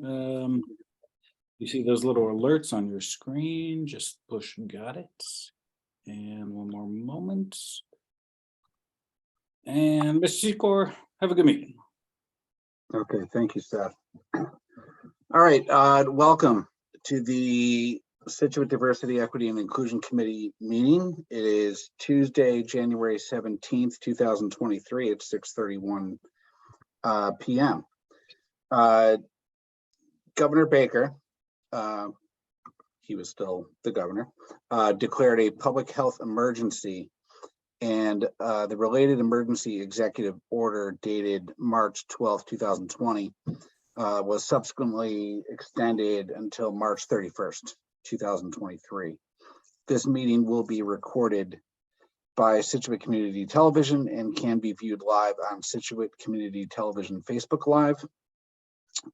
Um, you see those little alerts on your screen, just push got it. And one more moment. And Mr. Secor, have a good meeting. Okay, thank you, Seth. All right, welcome to the Scituate Diversity, Equity, and Inclusion Committee meeting. It is Tuesday, January 17th, 2023 at 6:31 p.m. Governor Baker, he was still the governor, declared a public health emergency, and the related emergency executive order dated March 12th, 2020 was subsequently extended until March 31st, 2023. This meeting will be recorded by Scituate Community Television and can be viewed live on Scituate Community Television Facebook Live.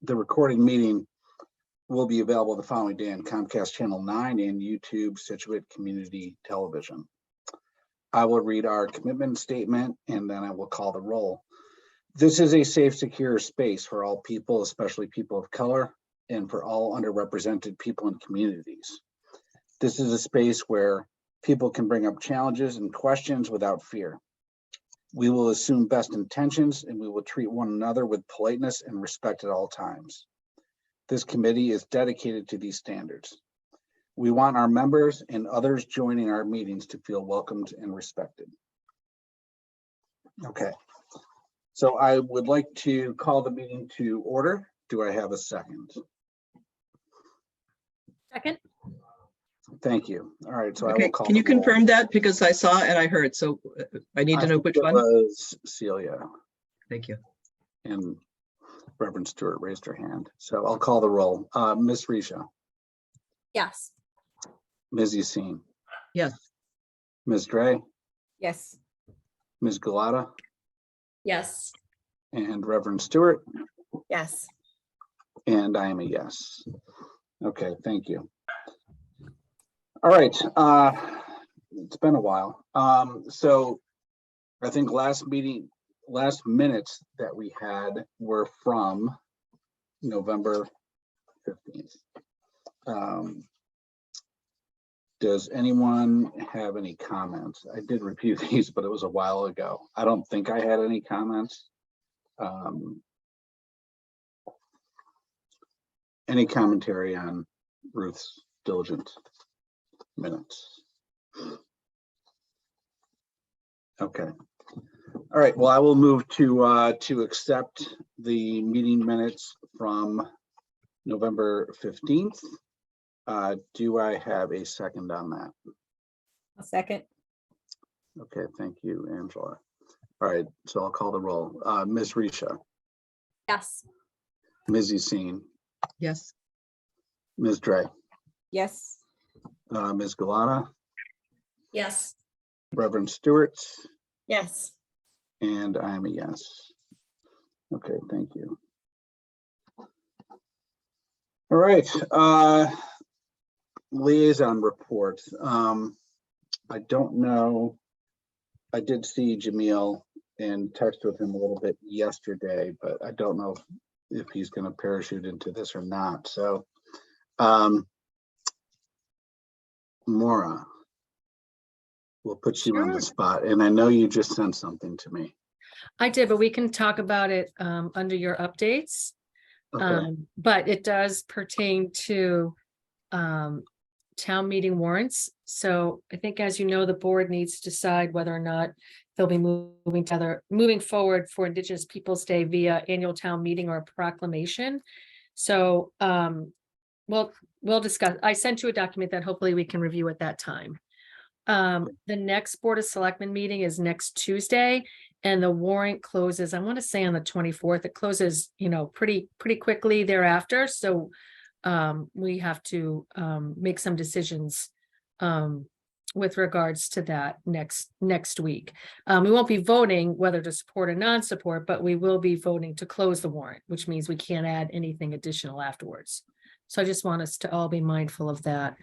The recorded meeting will be available the following day on Comcast Channel 9 and YouTube Scituate Community Television. I will read our commitment statement and then I will call the roll. This is a safe, secure space for all people, especially people of color, and for all underrepresented people and communities. This is a space where people can bring up challenges and questions without fear. We will assume best intentions and we will treat one another with politeness and respect at all times. This committee is dedicated to these standards. We want our members and others joining our meetings to feel welcomed and respected. Okay, so I would like to call the meeting to order. Do I have a second? Second. Thank you. All right, so Okay, I will call. can you the roll. confirm that? Because I saw and I heard, so I need to know which one. It was Celia. Thank you. And Reverend Stewart raised her hand. So I'll call the roll. Ms. Risha, Yes. Ms. Yassine, Yes. Ms. Dre, Yes. Ms. Galata, Yes. and Reverend Stewart, Yes. and I am a yes. Okay, thank you. All right, it's been a while. So I think last minutes that we had were from November 15th. Does anyone have any comments? I did review these, but it was a while ago. I don't think I had any comments. Any commentary on Ruth's diligent minutes? Okay. All right. Well, I will move to accept the meeting minutes from November 15th. Do I have a second on that? A second. Okay, thank you, Angela. All right, so I'll call the roll. Ms. Risha, Yes. Ms. Yassine, Yes. Ms. Dre, Yes. Ms. Galata, Yes. Reverend Stewart, Yes. and I am a yes. Okay, thank you. All right, liaison reports. I don't know. I did see Jamil and text with him a little bit yesterday, but I don't know if he's going to parachute into this or not. So, Maura, we'll put you on the spot. And I know you just sent something to me. I did, but we can talk about it under your updates. Okay. But it does pertain to town meeting warrants. So I think, as you know, the board needs to decide whether or not they'll be moving forward for Indigenous Peoples' Day via annual town meeting or a proclamation. So we'll discuss. I sent you a document that hopefully we can review at that time. The next Board of Selectmen meeting is next Tuesday, and the warrant closes, I want to say, on the 24th. It closes, pretty quickly thereafter. So we have to make some decisions with regards to that next week. We won't be voting whether to support or non-support, but we will be voting to close the warrant, which means we can't add anything additional afterwards. So I just want us to all be mindful of that.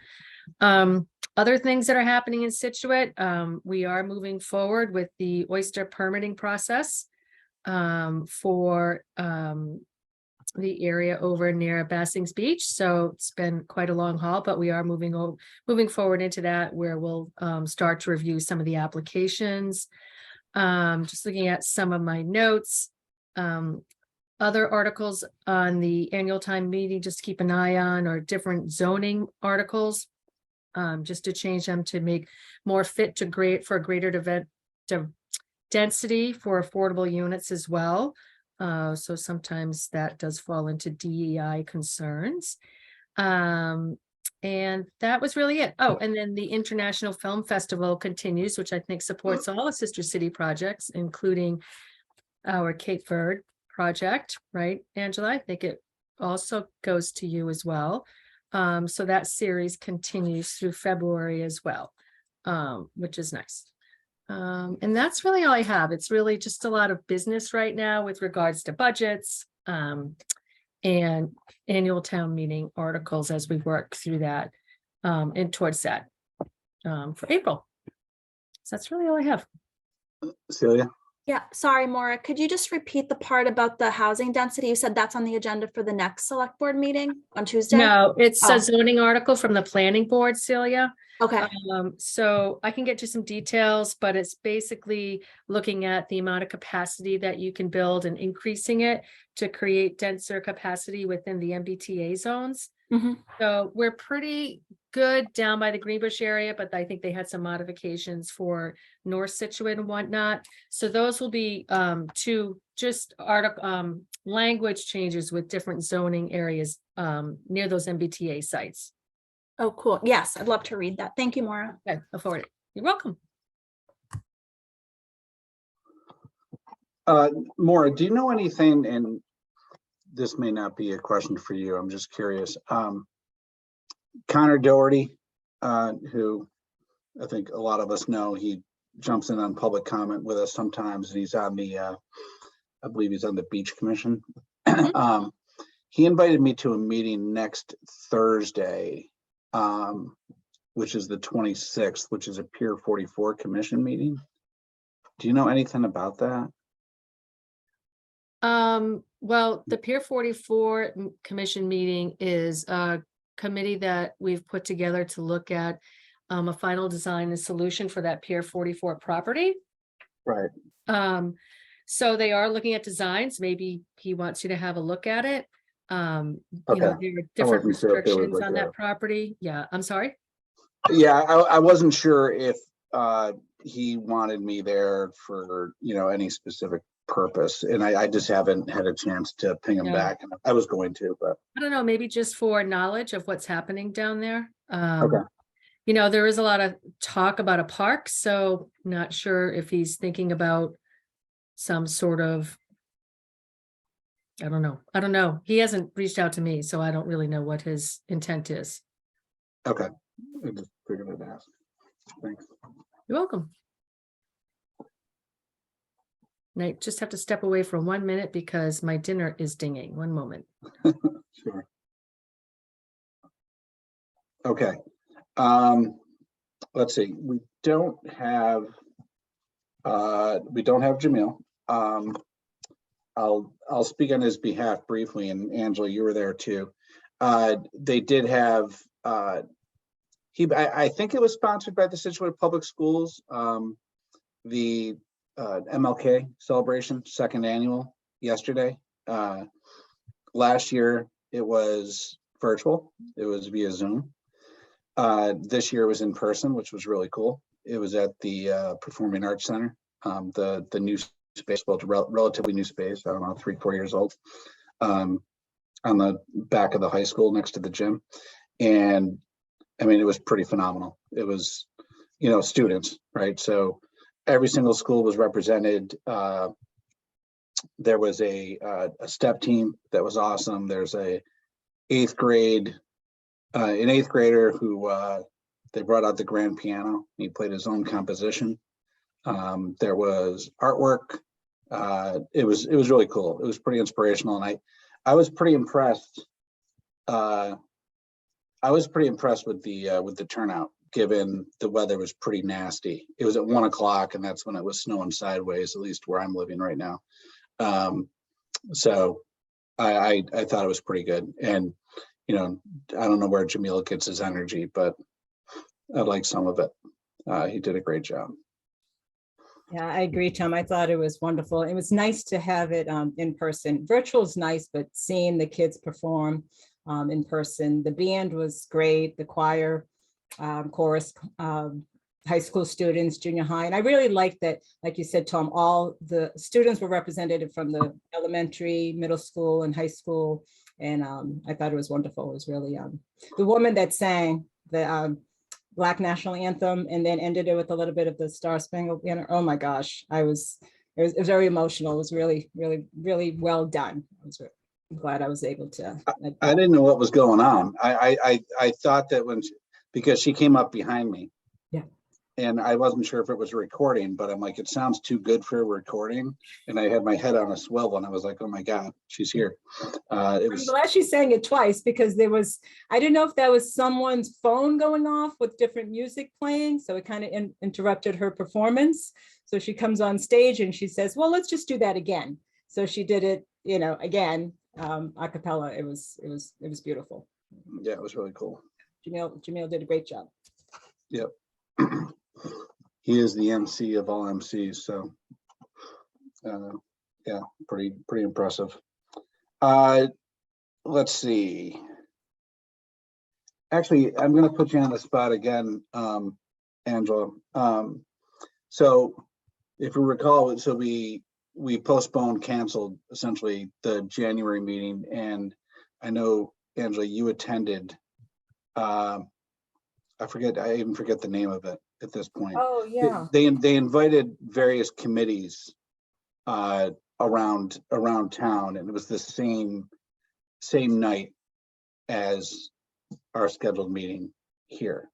Other things that are happening in Scituate, we are moving forward with the oyster permitting process for the area over near Bassings Beach. So it's been quite a long haul, but we are moving forward into that where we'll start to review some of the applications. Just looking at some of my notes. Other articles on the annual time meeting, just to keep an eye on, or different zoning articles. Just to change them to make more fit to for a greater density for affordable units as well. So sometimes that does fall into DEI concerns. And that was really it. Oh, and then the International Film Festival continues, which I think supports all the sister city projects, including our Cape Verde project, right, Angela? I think it also goes to you as well. So that series continues through February as well, which is nice. And that's really all I have. It's really just a lot of business right now with regards to budgets, and annual town meeting articles as we work through that, and towards that, for April. So that's really all I have. Celia? Yeah, sorry, Maura, could you just repeat the part about the housing density? You said that's on the agenda for the next select board meeting on Tuesday? No, it's Oh. a zoning article from the planning board, Celia. Okay, So I can get you some details, but it's basically looking at the amount of capacity that you can build and increasing it to create denser capacity within the MBTA zones. mhm. So we're pretty good down by the Greenbush area, but I think they had some modifications for North Scituate and whatnot. So those will be two just language changes with different zoning areas near those MBTA sites. Oh, cool. Yes, I'd love to read that. Thank you, Maura. Okay, I'll forward it. You're welcome. Maura, do you know anything, and this may not be a question for you, I'm just curious. Connor Doherty, who I think a lot of us know, he jumps in on public comment with us sometimes, and he's on the, I believe he's on the Beach Commission. He invited me to a meeting next Thursday, which is the 26th, which is a Pier 44 Commission meeting. Do you know anything about that? Well, the Pier 44 Commission meeting is a committee that we've put together to look at a final design and solution for that Pier 44 property. Right. So they are looking at designs. Maybe he wants you to have a look at it. You know, there are different wasn't sure if there was restrictions like on that property. Yeah, I'm sorry. Yeah, I wasn't sure if he wanted me there for, you know, any specific purpose, and I just haven't had a chance to ping him Yeah. back. And I was going to, but I don't know, maybe just for knowledge of what's happening down there. Okay. You know, there is a lot of talk about a park, so not sure if he's thinking about some sort of, I don't know. He hasn't reached out to me, so I don't really know what his intent is. okay. I just figured I'd ask. Thanks. You're welcome. And I just have to step away for 1 minute because my dinner is dinging. One moment. Sure. Okay. Let's see. We don't have Jamil. I'll speak on his behalf briefly, and Angela, you were there too. They did have I think it was sponsored by the Scituate Public Schools. The MLK celebration, second annual, yesterday. Last year it was virtual. It was via Zoom. This year it was in person, which was really cool. It was at the Performing Arts Center, the new space, well, relatively new space. I don't know, 3-4 years old. On the back of the high school next to the gym, and I mean, it was pretty phenomenal. It was, you know, students, right? So every single school was represented. There was a step team that was awesome. There's an eighth grader who they brought out the grand piano. He played his own composition. There was artwork. It was really cool. It was pretty inspirational, and I was pretty impressed. I was pretty impressed with the turnout, given the weather was pretty nasty. It was at 1 o'clock, and that's when it was snowing sideways, at least where I'm living right now. So I thought it was pretty good. And, you know, I don't know where Jamil gets his energy, but I like some of it. He did a great job. Yeah, I agree, Tom. I thought it was wonderful. It was nice to have it in person. Virtual is nice, but seeing the kids perform in person, the band was great, the choir, chorus, high school students, junior high. And I really liked that, like you said, Tom, all the students were represented from the elementary, middle school, and high school. And I thought it was wonderful. It was really the woman that sang the Black National Anthem and then ended it with a little bit of the Star Spangled Banner. Oh my gosh, it was very emotional. It was really, really, really well done. I'm glad I was able to. I didn't know what was going on. I thought that because she came up behind me. Yeah. And I wasn't sure if it was a recording, but I'm like, it sounds too good for a recording. And I had my head on a swivel and I was like, oh my God, she's here. I'm glad she sang it twice because I didn't know if that was someone's phone going off with different music playing. So it kind of interrupted her performance. So she comes on stage and she says, well, let's just do that again. So she did it, again, a cappella. It was beautiful. Yeah, it was really cool. Jamil did a great job. Yep. He is the MC of all MCs, so yeah, pretty impressive. Let's see. Actually, I'm going to put you on the spot again, Angela. So if you recall, so we postponed, canceled essentially the January meeting, and I know, Angela, you attended. I even forget the name of it at this point. Oh, yeah. They invited various committees around town, and it was the same night as our scheduled meeting here.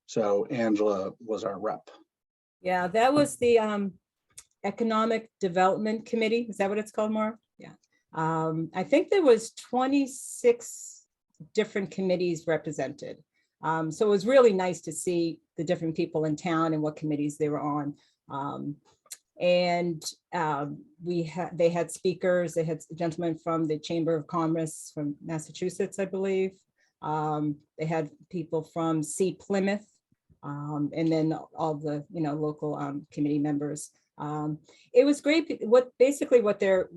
So Angela was our rep. Yeah, that was the Economic Development Committee. Is that what it's called, Maura? Yeah. I think there was 26 different committees represented. So it was really nice to see the different people in town and what committees they were on. They had speakers. They had a gentleman from the Chamber of Commerce from Massachusetts, I believe. They had people from Plymouth, and then all the local committee members. It was great. What their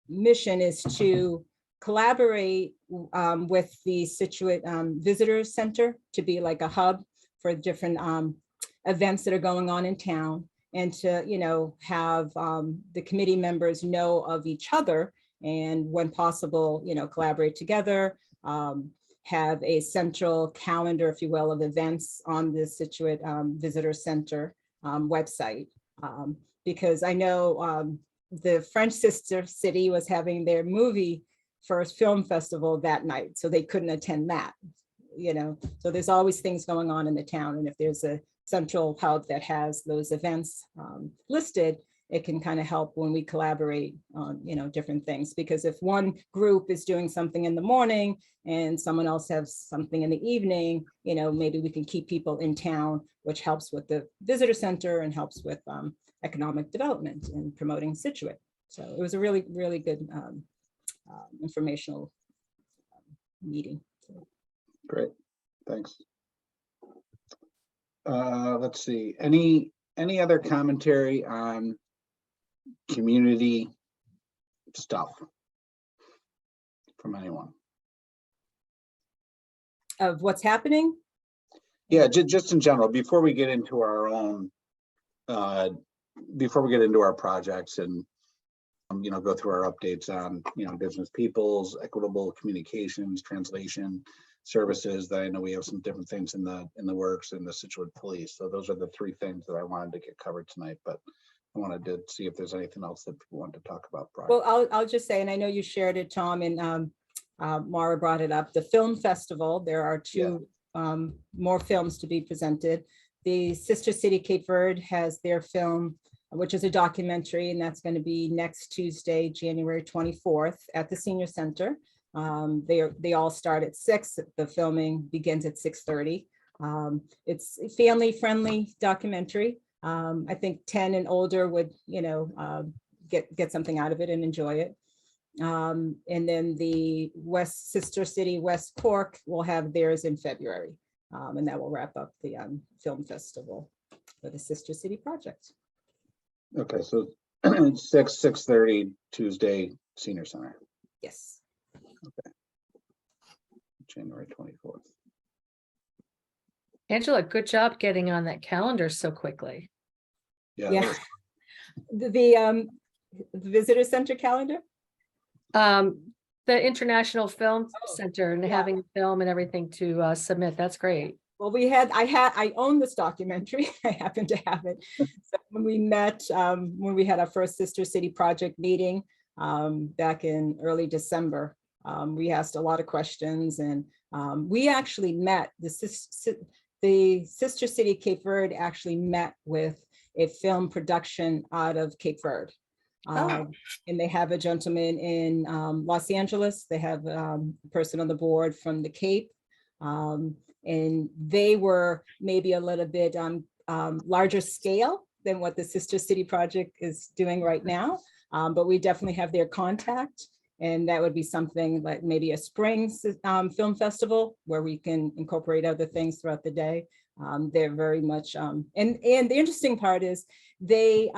mission is to collaborate with the Scituate Visitor Center to be like a hub for different events that are going on in town, and to have the committee members know of each other, and when possible, collaborate together, have a central calendar, if you will, of events on the Scituate Visitor Center website, because I know the French sister city was having their movie first film festival that night, so they couldn't attend that. So there's always things going on in the town, and if there's a central hub that has those events listed, it can kind of help when we collaborate on different things. Because if one group is doing something in the morning and someone else has something in the evening, maybe we can keep people in town, which helps with the visitor center and helps with economic development and promoting Scituate. So it was a really, really good informational meeting. Great, thanks. Let's see, any other commentary on community stuff from anyone? Of what's happening? Yeah, just in general, before we get into our own, before we get into our projects and go through our updates on Indigenous peoples, equitable communications, translation services. That I know we have some different things in the works in the Scituate Police. So those are the three things that I wanted to get covered tonight. But I wanted to see if there's anything else that people wanted to talk about. Well, I'll just say, and I know you shared it, Tom, and Maura brought it up. The film festival. There are two more films to be presented. The Sister City Cape Verde has their film, which is a documentary, and that's going to be next Tuesday, January 24th at the Senior Center. They all start at 6. The filming begins at 6:30. It's a family-friendly documentary. I think 10 and older would, get something out of it and enjoy it. And then the West Sister City, West Cork will have theirs in February. And that will wrap up the film festival for the Sister City project. Okay, so 6:30 Tuesday, Senior Center, Yes. January 24th. Angela, good job getting on that calendar so quickly. Yeah. Yeah. The visitor center calendar. The International Film Oh, Center and yeah. having film and everything to submit, that's great. Well, I own this documentary. I happen to have it. So when we met, when we had our first Sister City project meeting back in early December, we asked a lot of questions, and we actually met the Sister City Cape Verde actually met with a film production out of Cape Verde. And they have a gentleman in Los Angeles. They have a person on the board from the Cape. And they were maybe a little bit larger scale than what the Sister City project is doing right now. But we definitely have their contact. And that would be something like maybe a spring film festival where we can incorporate other things throughout the day. They're very much, and the interesting part is they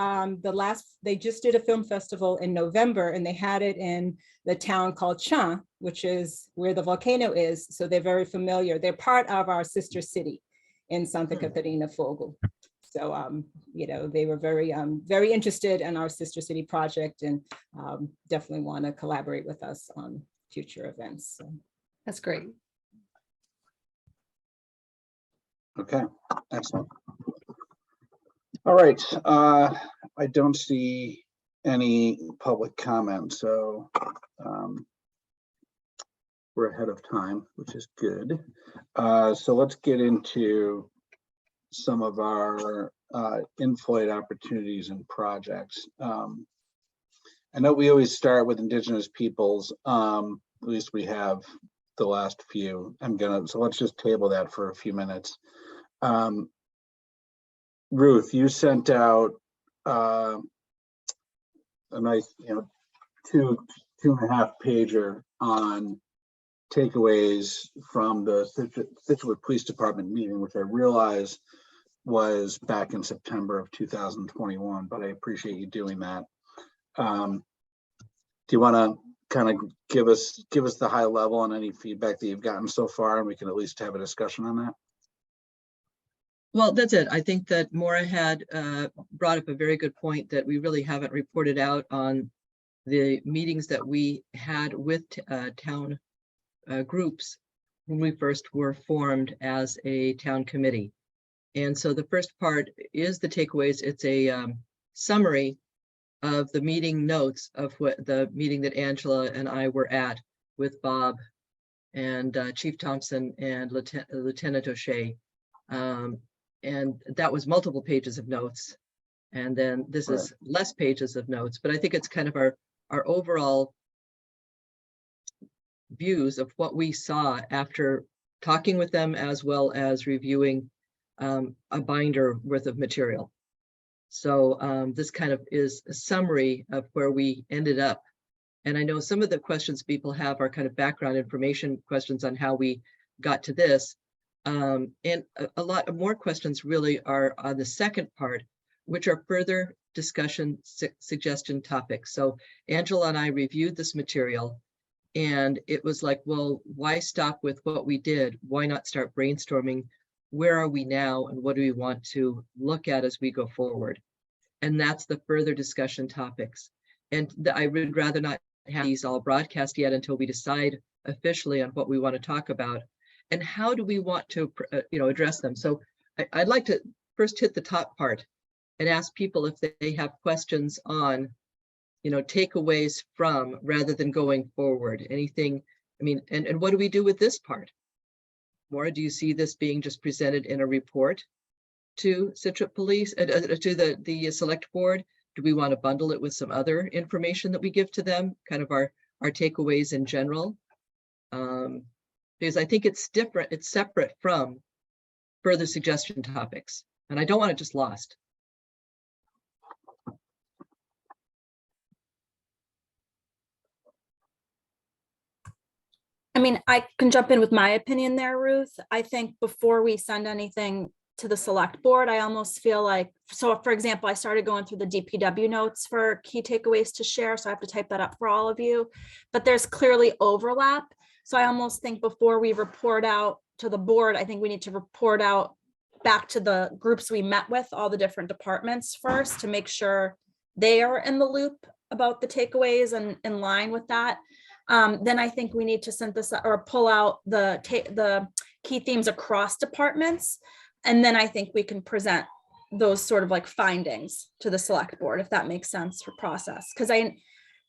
just did a film festival in November, and they had it in the town called Chan, which is where the volcano is. So they're very familiar. They're part of our sister city in Santa Catarina Fogo. So, you know, they were very, very interested in our Sister City project, and definitely want to collaborate with us on future events. So. That's great. Okay, excellent. All right, I don't see any public comment, so we're ahead of time, which is good. So let's get into some of our in-flight opportunities and projects. I know we always start with Indigenous peoples, at least we have the last few. So let's just table that for a few minutes. Ruth, you sent out a nice, 2.5 pager on takeaways from the Scituate Police Department meeting, which I realize was back in September of 2021, but I appreciate you doing that. Do you want to kind of give us the high level on any feedback that you've gotten so far, and we can at least have a discussion on that? Well, that's it. I think that Maura had brought up a very good point that we really haven't reported out on the meetings that we had with town groups when we first were formed as a town committee. And so the first part is the takeaways. It's a summary of the meeting notes of what the meeting that Angela and I were at with Bob and Chief Thompson and Lieutenant O'Shea. And that was multiple pages of notes. And then this is less pages of notes, but I think it's kind of our overall views of what we saw after talking with them, as well as reviewing a binder worth of material. So this kind of is a summary of where we ended up. And I know some of the questions people have are kind of background information questions on how we got to this. And a lot more questions really are on the second part, which are further discussion suggestion topics. So Angela and I reviewed this material, and it was like, well, why stop with what we did? Why not start brainstorming? Where are we now, and what do we want to look at as we go forward? And that's the further discussion topics. And I would rather not have these all broadcast yet until we decide officially on what we want to talk about and how do we want to address them. So I'd like to first hit the top part and ask people if they have questions on takeaways from, rather than going forward. Anything, I mean, and what do we do with this part? Maura, do you see this being just presented in a report to Scituate Police, to the select board? Do we want to bundle it with some other information that we give to them, kind of our takeaways in general? Because I think it's different, it's separate from further suggestion topics, and I don't want it just lost. I mean, I can jump in with my opinion there, Ruth. I think before we send anything to the select board, I almost feel like, so for example, I started going through the DPW notes for key takeaways to share, so I have to type that up for all of you. But there's clearly overlap. So I almost think before we report out to the board, I think we need to report out back to the groups we met with, all the different departments first, to make sure they are in the loop about the takeaways and in line with that. Then I think we need to synthesize or pull out the key themes across departments. And then I think we can present those sort of like findings to the select board, if that makes sense for process. Because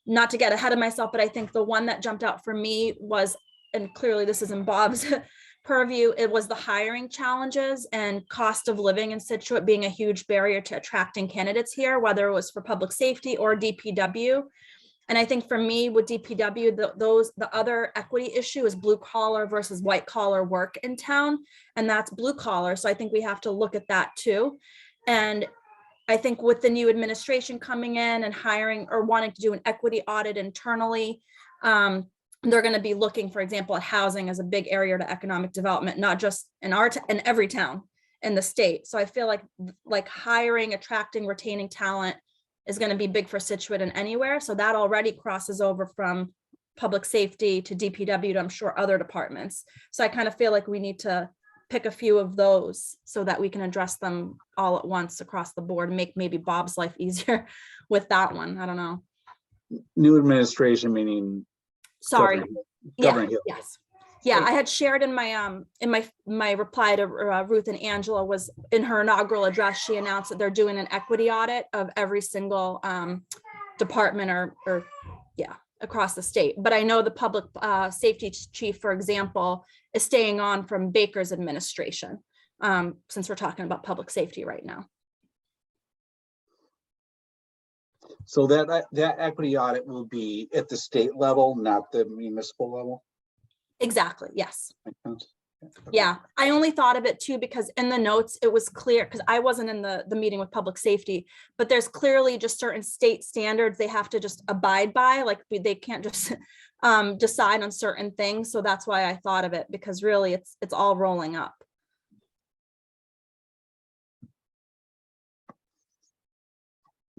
not to get ahead of myself, but I think the one that jumped out for me was, and clearly this is in Bob's purview, it was the hiring challenges and cost of living in Scituate being a huge barrier to attracting candidates here, whether it was for public safety or DPW. And I think for me with DPW, the other equity issue is blue collar versus white collar work in town. And that's blue collar. So I think we have to look at that too. And I think with the new administration coming in and hiring or wanting to do an equity audit internally, they're going to be looking, for example, at housing as a big area to economic development, not just in in every town in the state. So I feel like hiring, attracting, retaining talent is going to be big for Scituate and anywhere. So that already crosses over from public safety to DPW to, I'm sure, other departments. So I kind of feel like we need to pick a few of those so that we can address them all at once across the board and make maybe Bob's life easier with that one. I don't know. New administration meaning. Sorry. Governor Hill. Yes. Yeah, I had shared in my reply to Ruth and Angela was in her inaugural address, she announced that they're doing an equity audit of every single department or across the state. But I know the public safety chief, for example, is staying on from Baker's administration, since we're talking about public safety right now. So that equity audit will be at the state level, not the municipal level? Exactly, yes. Makes sense? Yeah, I only thought of it too because in the notes it was clear, because I wasn't in the meeting with public safety, but there's clearly just certain state standards they have to just abide by. Like they can't just decide on certain things. So that's why I thought of it, because really it's all rolling up.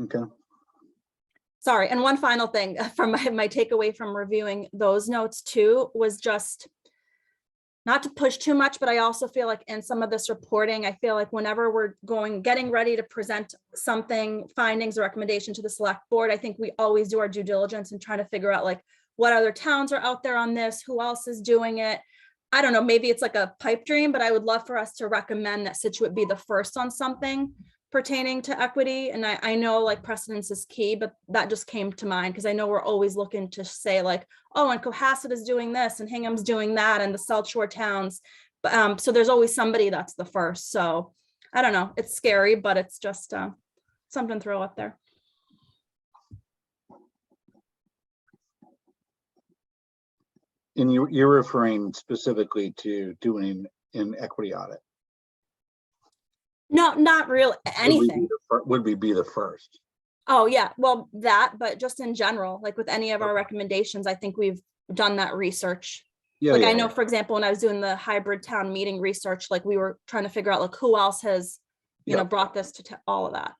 Okay. Sorry, and one final thing from my takeaway from reviewing those notes too was just not to push too much, but I also feel like in some of this reporting, I feel like whenever we're getting ready to present something, findings or recommendation to the select board, I think we always do our due diligence and try to figure out like what other towns are out there on this, who else is doing it. I don't know, maybe it's like a pipe dream, but I would love for us to recommend that Scituate be the first on something pertaining to equity. And I know like precedence is key, but that just came to mind because I know we're always looking to say like, oh, and Cohasset is doing this and Hingham's doing that and the South Shore towns. But so there's always somebody that's the first. So I don't know, it's scary, but it's just something to throw up there. And you're referring specifically to doing an equity audit? No, not really anything. Would we be the first? Oh yeah, well that, but just in general, like with any of our recommendations, I think we've done that research. Yeah, Like I know, for example, when I was doing the hybrid town meeting research, like we were trying to figure out like who else has, you know, brought this to all of that.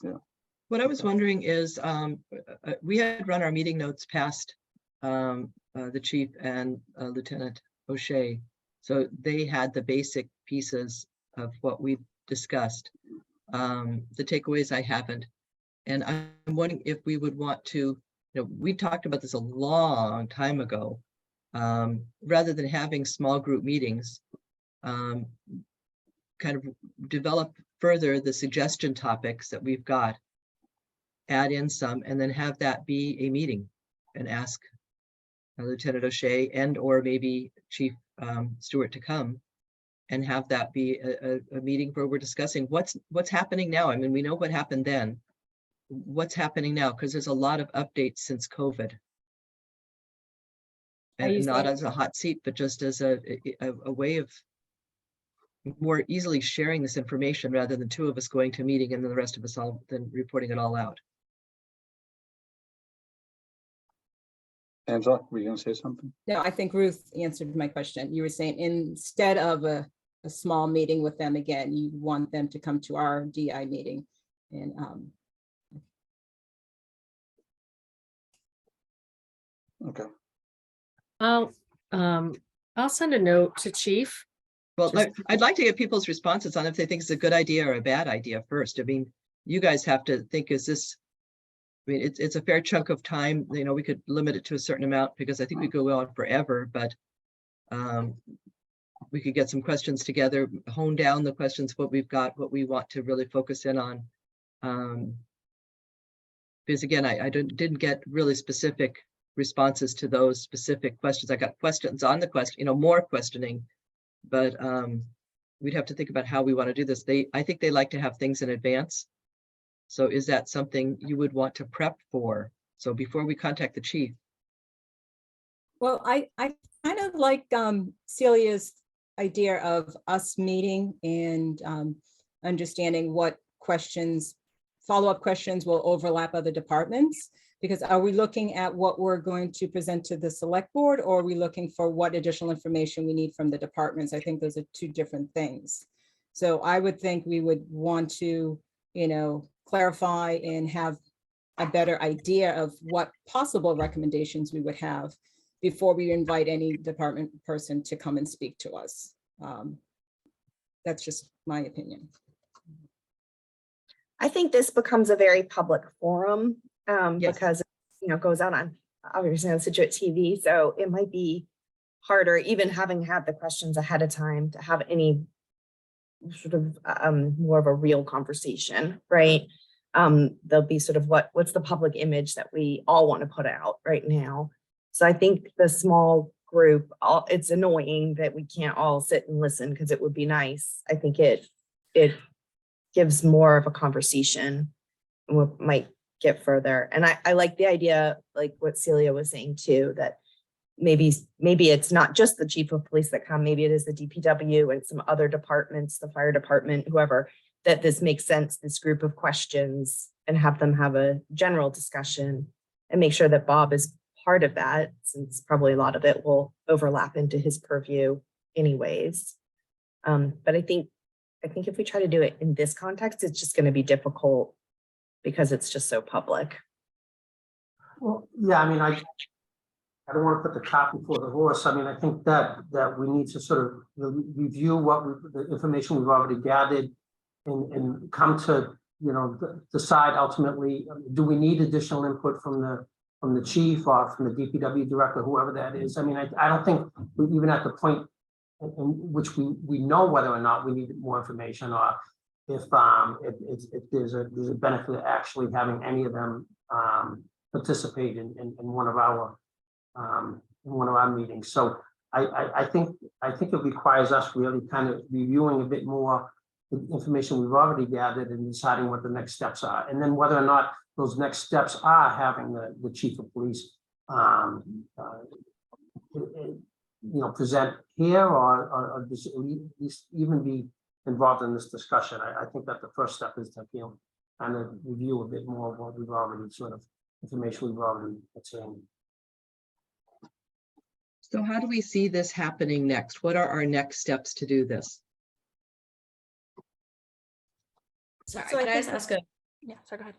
Yeah. What I was wondering is, we had run our meeting notes past the chief and Lieutenant O'Shea. So they had the basic pieces of what we discussed. The takeaways I haven't. And I'm wondering if we would want to, you know, we talked about this a long time ago, rather than having small group meetings, kind of develop further the suggestion topics that we've got, add in some, and then have that be a meeting and ask Lieutenant O'Shea and or maybe Chief Stewart to come and have that be a meeting where we're discussing what's happening now. I mean, we know what happened then. What's happening now? Because there's a lot of updates since COVID. And not as a hot seat, but just as a way of more easily sharing this information rather than two of us going to a meeting and then the rest of us all then reporting it all out. Angela, were you gonna say something? No, I think Ruth answered my question. You were saying instead of a small meeting with them again, you want them to come to our DI meeting. And Okay, I'll send a note to chief. Well, Just- I'd like to get people's responses on if they think it's a good idea or a bad idea first. I mean, you guys have to think, is this, I mean, it's a fair chunk of time, you know, we could limit it to a certain amount because I think we could go on forever, but we could get some questions together, hone down the questions, what we've got, what we want to really focus in on. Because again, I didn't get really specific responses to those specific questions. I got questions on the question, you know, more questioning, but we'd have to think about how we want to do this. I think they like to have things in advance. So is that something you would want to prep for? So before we contact the chief? well, I kind of like Celia's idea of us meeting and understanding what questions, follow-up questions will overlap other departments. Because are we looking at what we're going to present to the select board, or are we looking for what additional information we need from the departments? I think those are two different things. So I would think we would want to, you know, clarify and have a better idea of what possible recommendations we would have before we invite any department person to come and speak to us. That's just my opinion. I think this becomes a very public forum Yes. because, you know, it goes out on, obviously on Scituate TV. So it might be harder, even having had the questions ahead of time, to have any sort of more of a real conversation, right? There'll be sort of what's the public image that we all want to put out right now. So I think the small group, it's annoying that we can't all sit and listen because it would be nice. I think it gives more of a conversation and we might get further. And I like the idea, like what Celia was saying too, that maybe it's not just the chief of police that come, maybe it is the DPW and some other departments, the fire department, whoever, that this makes sense, this group of questions, and have them have a general discussion and make sure that Bob is part of that, since probably a lot of it will overlap into his purview anyways. But I think if we try to do it in this context, it's just going to be difficult because it's just so public. Well, yeah, I mean, I don't want to put the cart before the horse. I mean, I think that we need to sort of review the information we've already gathered and come to, you know, decide ultimately, do we need additional input from the chief or from the DPW director, whoever that is? I mean, I don't think we're even at the point in which we know whether or not we need more information, or if there's a benefit of actually having any of them participate in one of our meetings. So I think it requires us really kind of reviewing a bit more the information we've already gathered and deciding what the next steps are, and then whether or not those next steps are having the chief of police present here, or just at least even be involved in this discussion. I think that the first step is to kind of review a bit more of what we've already information we've already obtained. So how do we see this happening next? What are our next steps to do this? Sorry, So I could I think just ask a, Yeah, sorry, go ahead.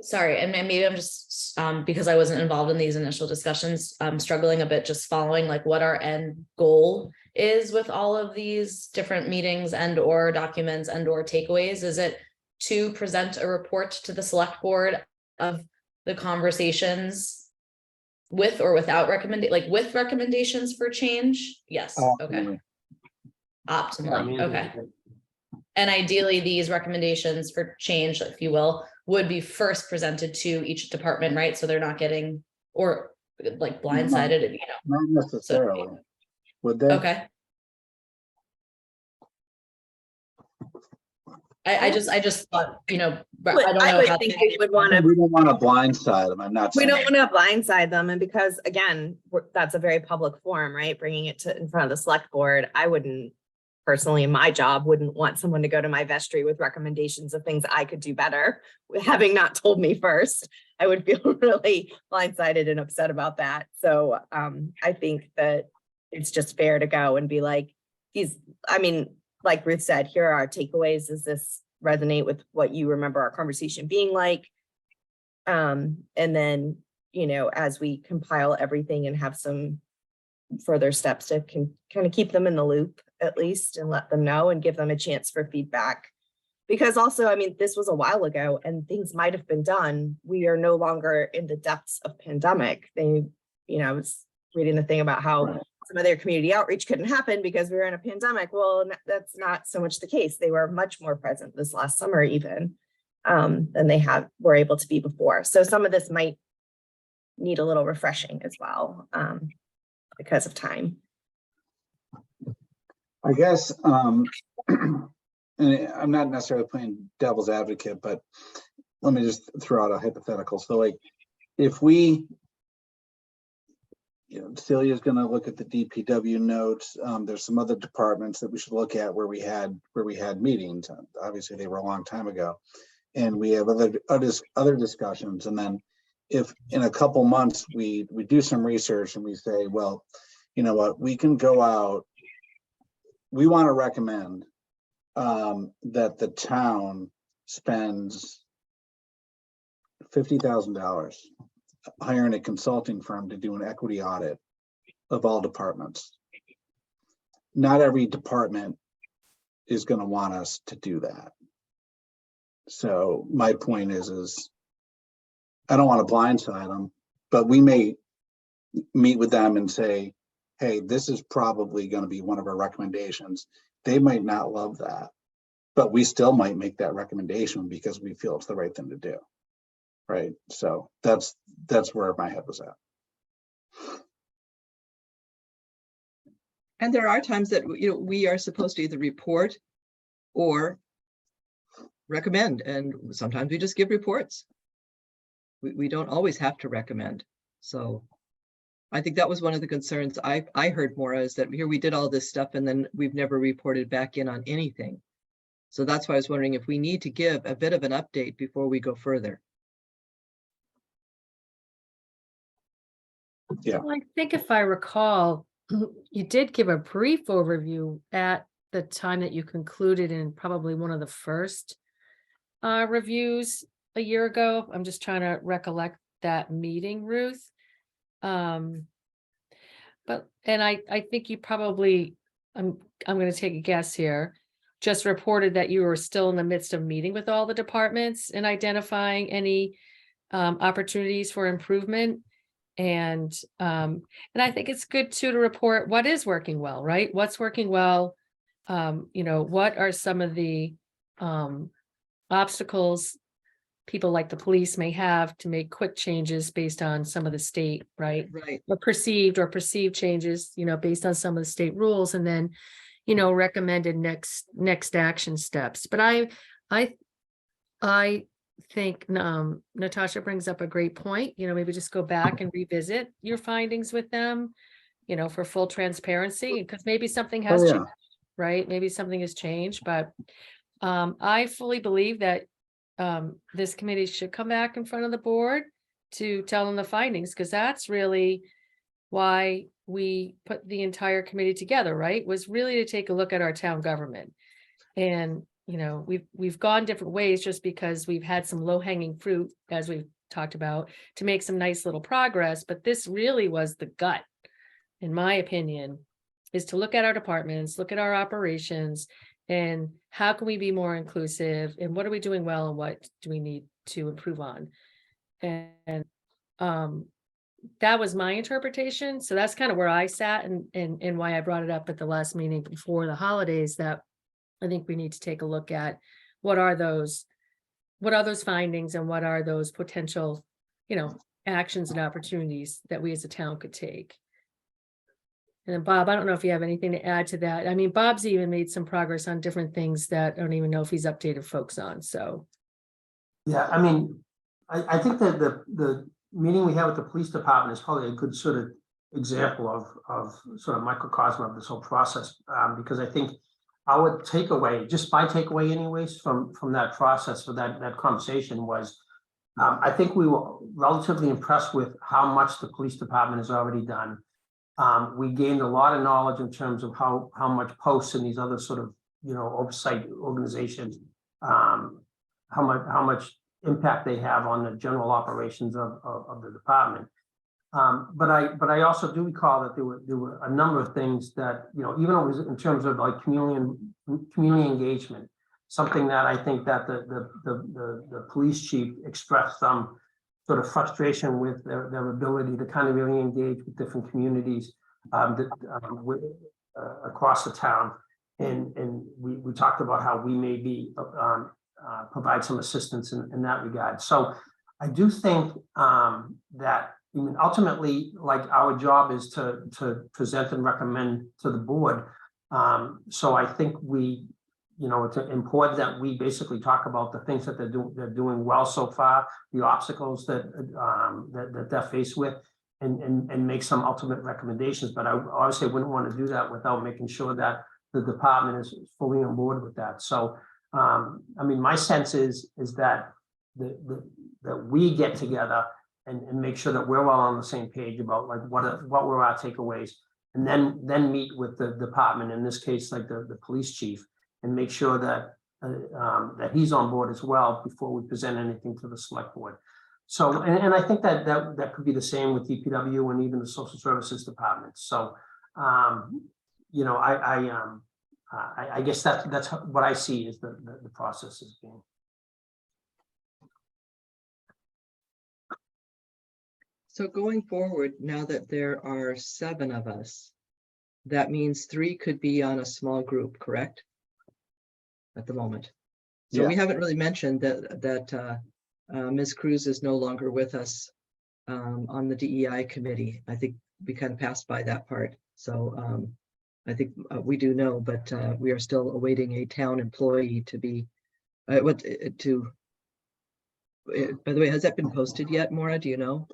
sorry, and maybe I'm just, because I wasn't involved in these initial discussions, I'm struggling a bit just following like what our end goal is with all of these different meetings and or documents and or takeaways. Is it to present a report to the select board of the conversations with or without with recommendations for change? Yes, okay. Optimally, okay. And ideally, these recommendations for change, if you will, would be first presented to each department, right? So they're not getting or like blindsided, you know. Not necessarily. Would they? Okay. I just thought, you know, but I don't know. I would how think we would want to, We don't want to blindside them. I'm not we saying. don't want to blindside them. And because again, that's a very public forum, right? Bringing it to in front of the select board, I wouldn't personally in my job wouldn't want someone to go to my vestry with recommendations of things I could do better, having not told me first. I would feel really blindsided and upset about that. So I think that it's just fair to go and be like, like Ruth said, here are our takeaways. Does this resonate with what you remember our conversation being like? And then, as we compile everything and have some further steps to kind of keep them in the loop at least and let them know and give them a chance for feedback. Because also, this was a while ago and things might have been done. We are no longer in the depths of pandemic. I was reading the thing about how some of their community outreach couldn't happen because we were in a pandemic. Well, that's not so much the case. They were much more present this last summer even than they were able to be before. So some of this might need a little refreshing as well because of time. I guess, and I'm not necessarily playing devil's advocate, but let me just throw out a hypothetical. So like, if we, Celia's going to look at the DPW notes. There's some other departments that we should look at where we had meetings. Obviously, they were a long time ago, and we have other discussions. And then, if in a couple months we do some research and we say, well, you know what, we can go out. We want to recommend that the town spends $50,000 hiring a consulting firm to do an equity audit of all departments. Not every department is going to want us to do that. So my point is I don't want to blindside them, but we may meet with them and say, hey, this is probably going to be one of our recommendations. They might not love that, but we still might make that recommendation because we feel it's the right thing to do. Right. So that's where my head was at. And there are times that, we are supposed to either report or recommend, and sometimes we just give reports. We don't always have to recommend. So I think that was one of the concerns I heard more is that here we did all this stuff and then we've never reported back in on anything. So that's why I was wondering if we need to give a bit of an update before we go further. Yeah. Well, I think if I recall, you did give a brief overview at the time that you concluded in probably one of the first reviews a year ago. I'm just trying to recollect that meeting, Ruth. I think you probably, I'm going to take a guess here, just reported that you were still in the midst of meeting with all the departments and identifying any opportunities for improvement. And I think it's good too to report what is working well, right? What's working well? What are some of the obstacles people like the police may have to make quick changes based on some of the state, right? Right. Or perceived changes, based on some of the state rules, and then, recommended next action steps. But I think Natasha brings up a great point. Maybe just go back and revisit your findings with them, for full transparency, because maybe something has changed, right? Maybe something has changed, but I fully believe that this committee should come back in front of the board to tell them the findings, because that's really why we put the entire committee together, right? Was really to take a look at our town government. And we've gone different ways just because we've had some low-hanging fruit, as we've talked about, to make some nice little progress. But this really was the gut, in my opinion, is to look at our departments, look at our operations, and how can we be more inclusive, and what are we doing well, and what do we need to improve on? And that was my interpretation. So that's kind of where I sat, and why I brought it up at the last meeting before the holidays, that I think we need to take a look at what are those findings, and what are those potential, actions and opportunities that we as a town could take. And then Bob, I don't know if you have anything to add to that. I mean, Bob's even made some progress on different things that I don't even know if he's updated folks on, so. Yeah, I think that the meeting we had with the police department is probably a good sort of example of sort of microcosm of this whole process, because I think our takeaway, just my takeaway anyways, from that process, for that conversation was, I think we were relatively impressed with how much the police department has already done. We gained a lot of knowledge in terms of how much posts and these other sort of, oversight organizations, how much impact they have on the general operations of the department. But I also do recall that there were a number of things that, even though it was in terms of like community engagement, something that I think that the police chief expressed some sort of frustration with their ability to kind of really engage with different communities across the town. And we talked about how we may be provide some assistance in that regard. So I do think that, ultimately, like, our job is to present and recommend to the board. So I think it's important that we basically talk about the things that they're doing well so far, the obstacles that they're faced with, and make some ultimate recommendations. But I obviously wouldn't want to do that without making sure that the department is fully on board with that. So, my sense is that that we get together and make sure that we're all on the same page about like what were our takeaways, and then meet with the department, in this case, like the police chief, and make sure that that he's on board as well before we present anything to the select board. So, and I think that could be the same with DPW and even the social services department. So, I guess that's what I see is the process is being. So going forward, now that there are 7 of us, that means 3 could be on a small group, correct? At the moment. So we haven't really mentioned that Ms. Cruz is no longer with us on the DEI committee. I think we kind of passed by that part. So I think we do know, but we are still awaiting a town employee to be by the way, has that been posted yet, Maura? Do you know?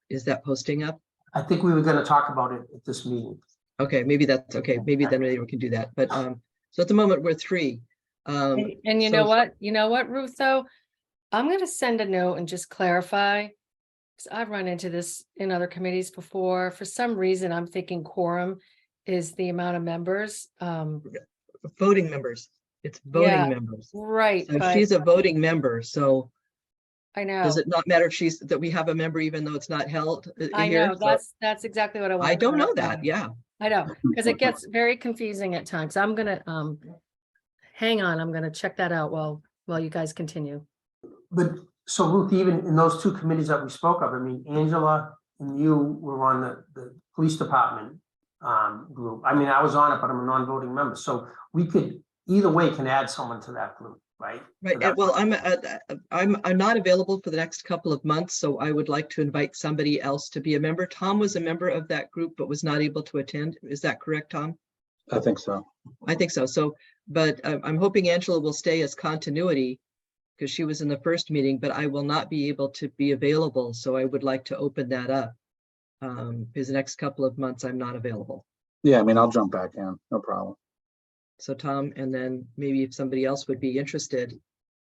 Is that posting up? I think we were going to talk about it at this meeting. Okay, maybe that's okay. Maybe then maybe we can do that. But so at the moment we're 3. And you know what, Ruth, though, I'm going to send a note and just clarify, because I've run into this in other committees before. For some reason, I'm thinking quorum is the amount of members. Voting members. It's voting members. Right. So she's a voting member. So I know. does it not matter if that we have a member even though it's not held I here? know, that's exactly what I want. I don't know that. Yeah. I know, because it gets very confusing at times. I'm gonna hang on, I'm gonna check that out while you guys continue. But so Ruth, even in those 2 committees that we spoke of, Angela and you were on the police department group. I was on it, but I'm a non-voting member. So we could either way can add someone to that group, right? Right. Well, I'm not available for the next couple of months, so I would like to invite somebody else to be a member. Tom was a member of that group, but was not able to attend. Is that correct, Tom? I think so. I think so. So, but I'm hoping Angela will stay as continuity because she was in the first meeting, but I will not be able to be available. So I would like to open that up because the next couple of months I'm not available. Yeah, I'll jump back in, no problem. So Tom, and then maybe if somebody else would be interested,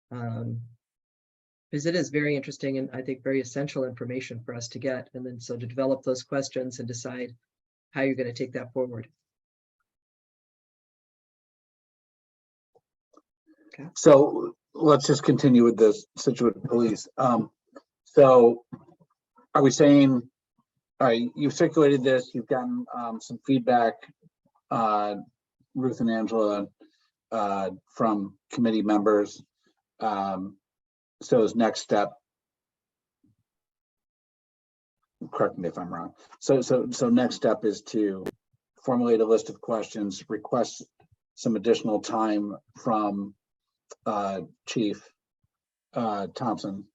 because it is very interesting and I think very essential information for us to get. And then so to develop those questions and decide how you're going to take that forward. Okay. So let's just continue with this Scituate police. So are we saying, all right, you've circulated this, you've gotten some feedback, Ruth and Angela, from committee members. So as next step, correct me if I'm wrong. So next step is to formulate a list of questions, request some additional time from Chief Thompson,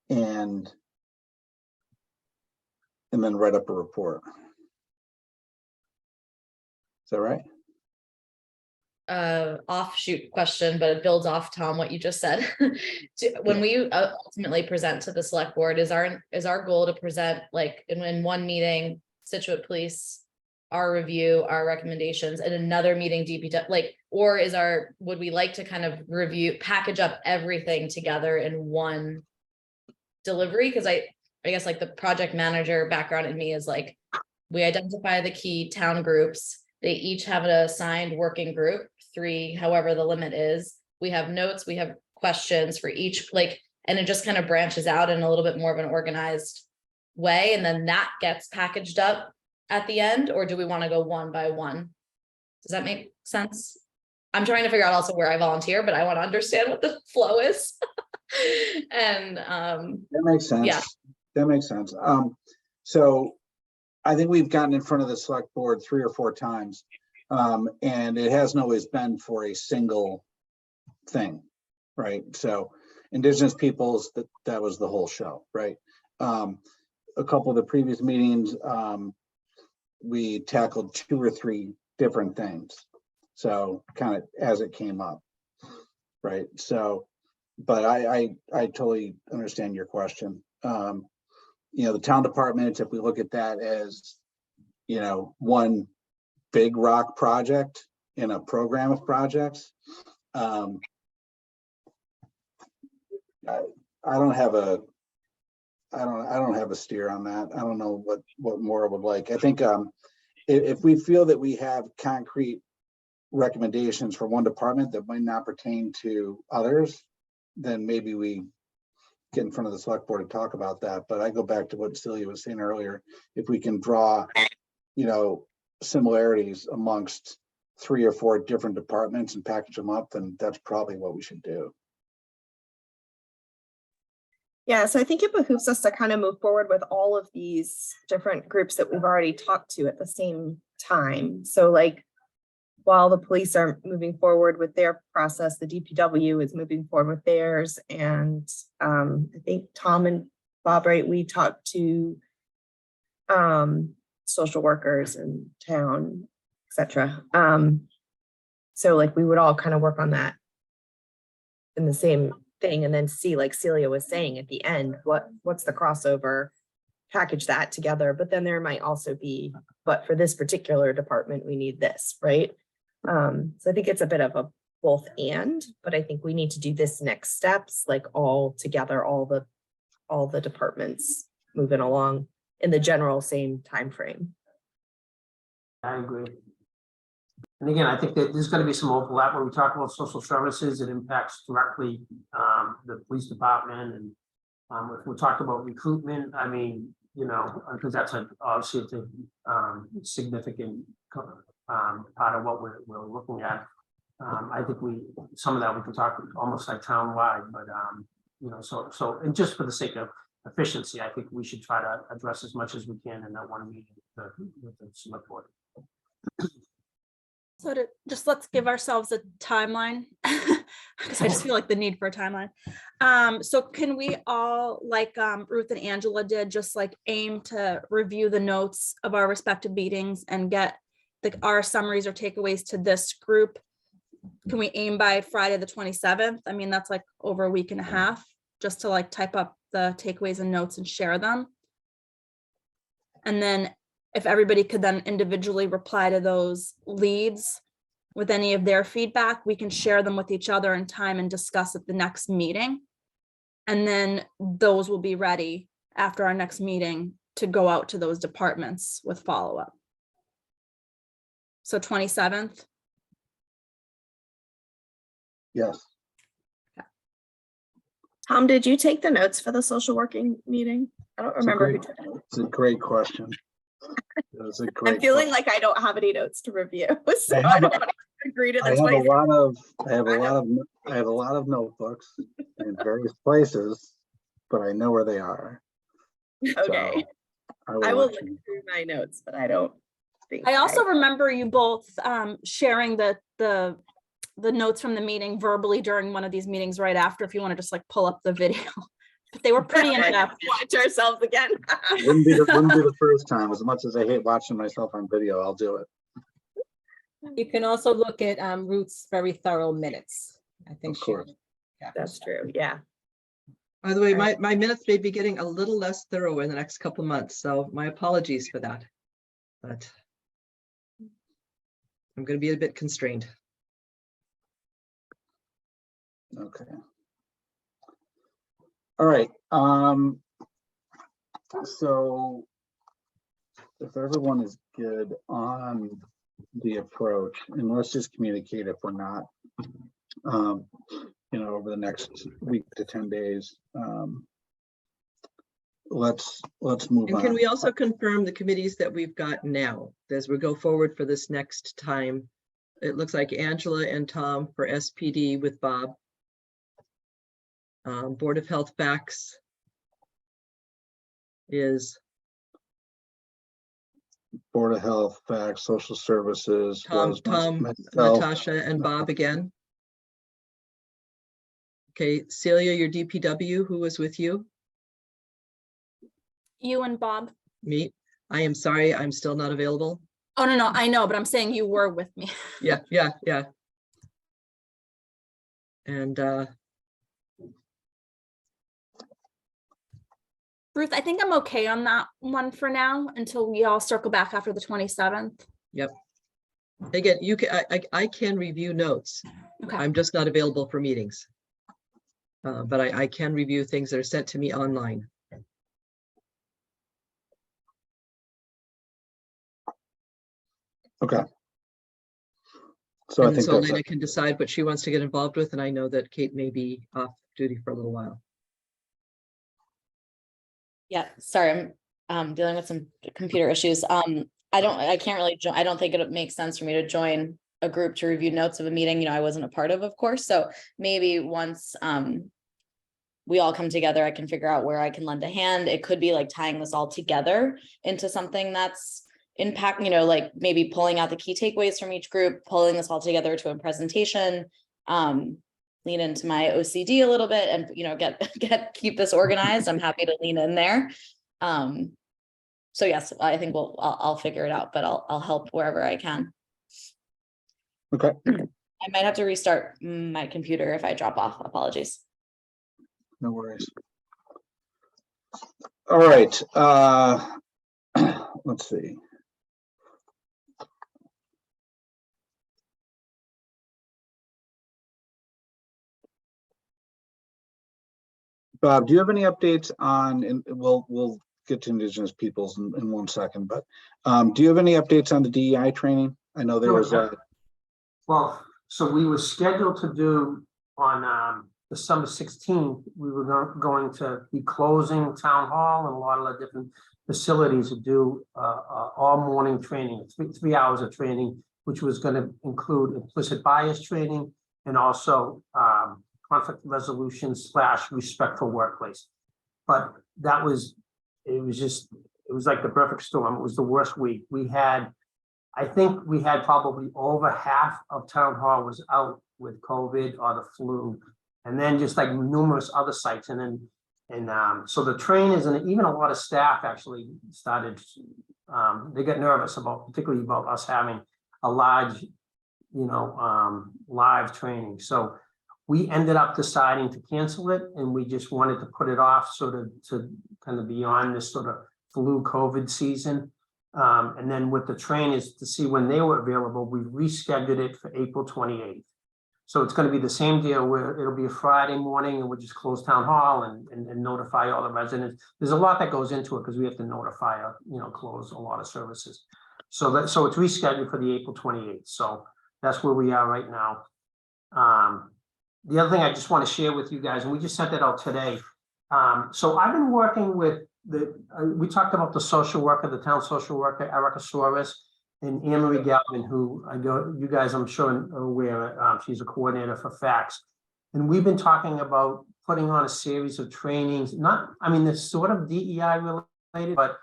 and then write up a report. Is that right? Offshoot question, but it builds off, Tom, what you just said. When we ultimately present to the select board, is our goal to present like in one meeting Scituate Police our review, our recommendations, and another meeting DPW, like, or would we like to kind of review, package up everything together in one delivery? Because I guess like the project manager background in me is like, we identify the key town groups. They each have an assigned working group, 3, however the limit is. We have notes, we have questions for each, like, and it just kind of branches out in a little bit more of an organized way. And then that gets packaged up at the end, or do we want to go one by one? Does that make sense? I'm trying to figure out also where I volunteer, but I want to understand what the flow is. And That makes sense. yeah. That makes sense. So I think we've gotten in front of the select board 3 or 4 times. And it hasn't always been for a single thing, right? So Indigenous peoples, that was the whole show, right? A couple of the previous meetings, we tackled 2 or 3 different things. So kind of as it came up, right? So, but I totally understand your question. You know, the town departments, if we look at that as, you know, one big rock project in a program of projects, I don't have a steer on that. I don't know what Maura would like. I think if we feel that we have concrete recommendations for one department that might not pertain to others, then maybe we get in front of the select board to talk about that. But I go back to what Celia was saying earlier. If we can draw, you know, similarities amongst 3 or 4 different departments and package them up, then that's probably what we should do. Yeah, so I think it behooves us to kind of move forward with all of these different groups that we've already talked to at the same time. So like, while the police are moving forward with their process, the DPW is moving forward with theirs. And I think Tom and Bob, right, we talked to social workers in town, etc. So like we would all kind of work on that in the same thing, and then see, like Celia was saying at the end, what's the crossover, package that together. But then there might also be, but for this particular department, we need this, right? So I think it's a bit of a both and, but I think we need to do this next steps, like all together, all the departments moving along in the general same time frame. I agree. And again, I think that there's going to be some overlap when we talk about social services. It impacts directly the police department, and if we talk about recruitment, I mean, you know, because that's obviously a significant part of what we're looking at. I think some of that we can talk almost like town-wide, but you know, so and just for the sake of efficiency, I think we should try to address as much as we can in that one meeting with the select board. So let's give ourselves a timeline, because I just feel like the need for a timeline. So can we all, like Ruth and Angela did, just like aim to review the notes of our respective meetings and get our summaries or takeaways to this group? Can we aim by Friday the 27th? I mean, that's like over a week and a half, just to like type up the takeaways and notes and share them. And then if everybody could then individually reply to those leads with any of their feedback, we can share them with each other in time and discuss at the next meeting. And then those will be ready after our next meeting to go out to those departments with follow-up. So 27th. Yes. Tom, did you take the notes for the social working meeting? I don't remember who took it. It's a great question. I'm feeling like I don't have any notes to review, so I don't want to agree to the I have twice. I have a lot of notebooks in various places, but I know where they are. Okay, So I will look through my notes, but I don't think I also remember you both sharing the notes from the meeting verbally during one of these meetings right after, if you want to just like pull up the video. But they were pretty in depth. Watch ourselves again. wouldn't be the first time. As much as I hate watching myself on video, I'll do it. You can also look at Ruth's very thorough minutes. I think Of course. That's true, yeah. By the way, my minutes may be getting a little less thorough in the next couple of months, so my apologies for that. But I'm going to be a bit constrained. Okay. All right, so if everyone is good on the approach, and let's just communicate if we're not, you know, over the next week to 10 days. Let's move And on. can we also confirm the committees that we've got now as we go forward for this next time? It looks like Angela and Tom for SPD with Bob. Board of Health Facts is Board of Health, Facts, Social Services. Tom, was myself. Natasha, and Bob again. Okay, Celia, your DPW, who was with you? You and Bob. Me. I am sorry, I'm still not available. Oh, no, I know, but I'm saying you were with me. Yeah. And Ruth, I think I'm okay on that one for now until we all circle back after the 27th. again, you can, I can review notes. Okay. I'm just not available for meetings. But I can review things that are sent to me online. Okay. So I And think so that's Lena it. can decide what she wants to get involved with, and I know that Kate may be off duty for a little while. Yeah, sorry, I'm dealing with some computer issues. I can't really, I don't think it makes sense for me to join a group to review notes of a meeting, you know, I wasn't a part of course. So maybe once we all come together, I can figure out where I can lend a hand. It could be like tying this all together into something that's impact, you know, like maybe pulling out the key takeaways from each group, pulling this all together to a presentation, lean into my OCD a little bit and, you know, keep this organized. I'm happy to lean in there. So yes, I think I'll figure it out, but I'll help wherever I can. Okay. I might have to restart my computer if I drop off. Apologies. No worries. All right. Let's see. Bob, do you have any updates on, and we'll get to Indigenous peoples in 1 second, but do you have any updates on the DEI training? I know there was a. Well, so we were scheduled to do on December 16th, we were going to be closing town hall and a lot of the different facilities to do all morning training, three hours of training, which was going to include implicit bias training and also conflict resolution / respectful workplace. But it was like the perfect storm. It was the worst week. I think we had probably over half of town hall was out with COVID or the flu, and then just like numerous other sites. And so the trainers and even a lot of staff actually started, they got nervous particularly about us having a large, live training. So we ended up deciding to cancel it, and we just wanted to put it off sort of to kind of beyond this sort of flu COVID season. And then with the trainers to see when they were available, we rescheduled it for April 28th. So it's going to be the same deal where it'll be a Friday morning and we'll just close town hall and notify all the residents. There's a lot that goes into it because we have to notify, close a lot of services. So it's rescheduled for the April 28th. So that's where we are right now. The other thing I just want to share with you guys, and we just sent that out today. So I've been working with we talked about the social worker, the town social worker, Erica Suarez, and Anne-Marie Galvin, who you guys, I'm sure are aware, she's a coordinator for FACTS. And we've been talking about putting on a series of trainings, they're sort of DEI related, but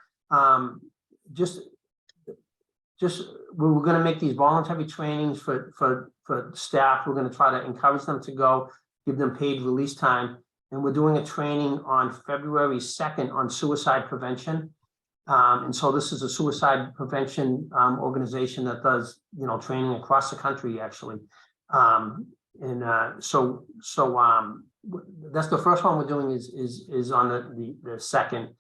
just we're going to make these voluntary trainings for staff. We're going to try to encourage them to go, give them paid release time. And we're doing a training on February 2nd on suicide prevention. And so this is a suicide prevention organization that does, training across the country, actually. So that's the first one we're doing is on the 2nd.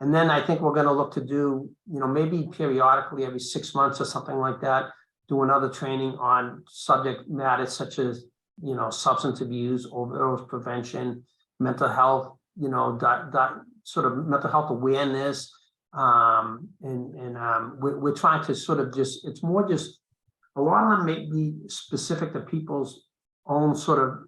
And then I think we're going to look to do, maybe periodically every 6 months or something like that, doing other training on subject matters such as, you know, substance abuse, overdose prevention, mental health, you know, that sort of mental health awareness. We're trying to sort of just, it's more just, a lot of them may be specific to people's own sort of,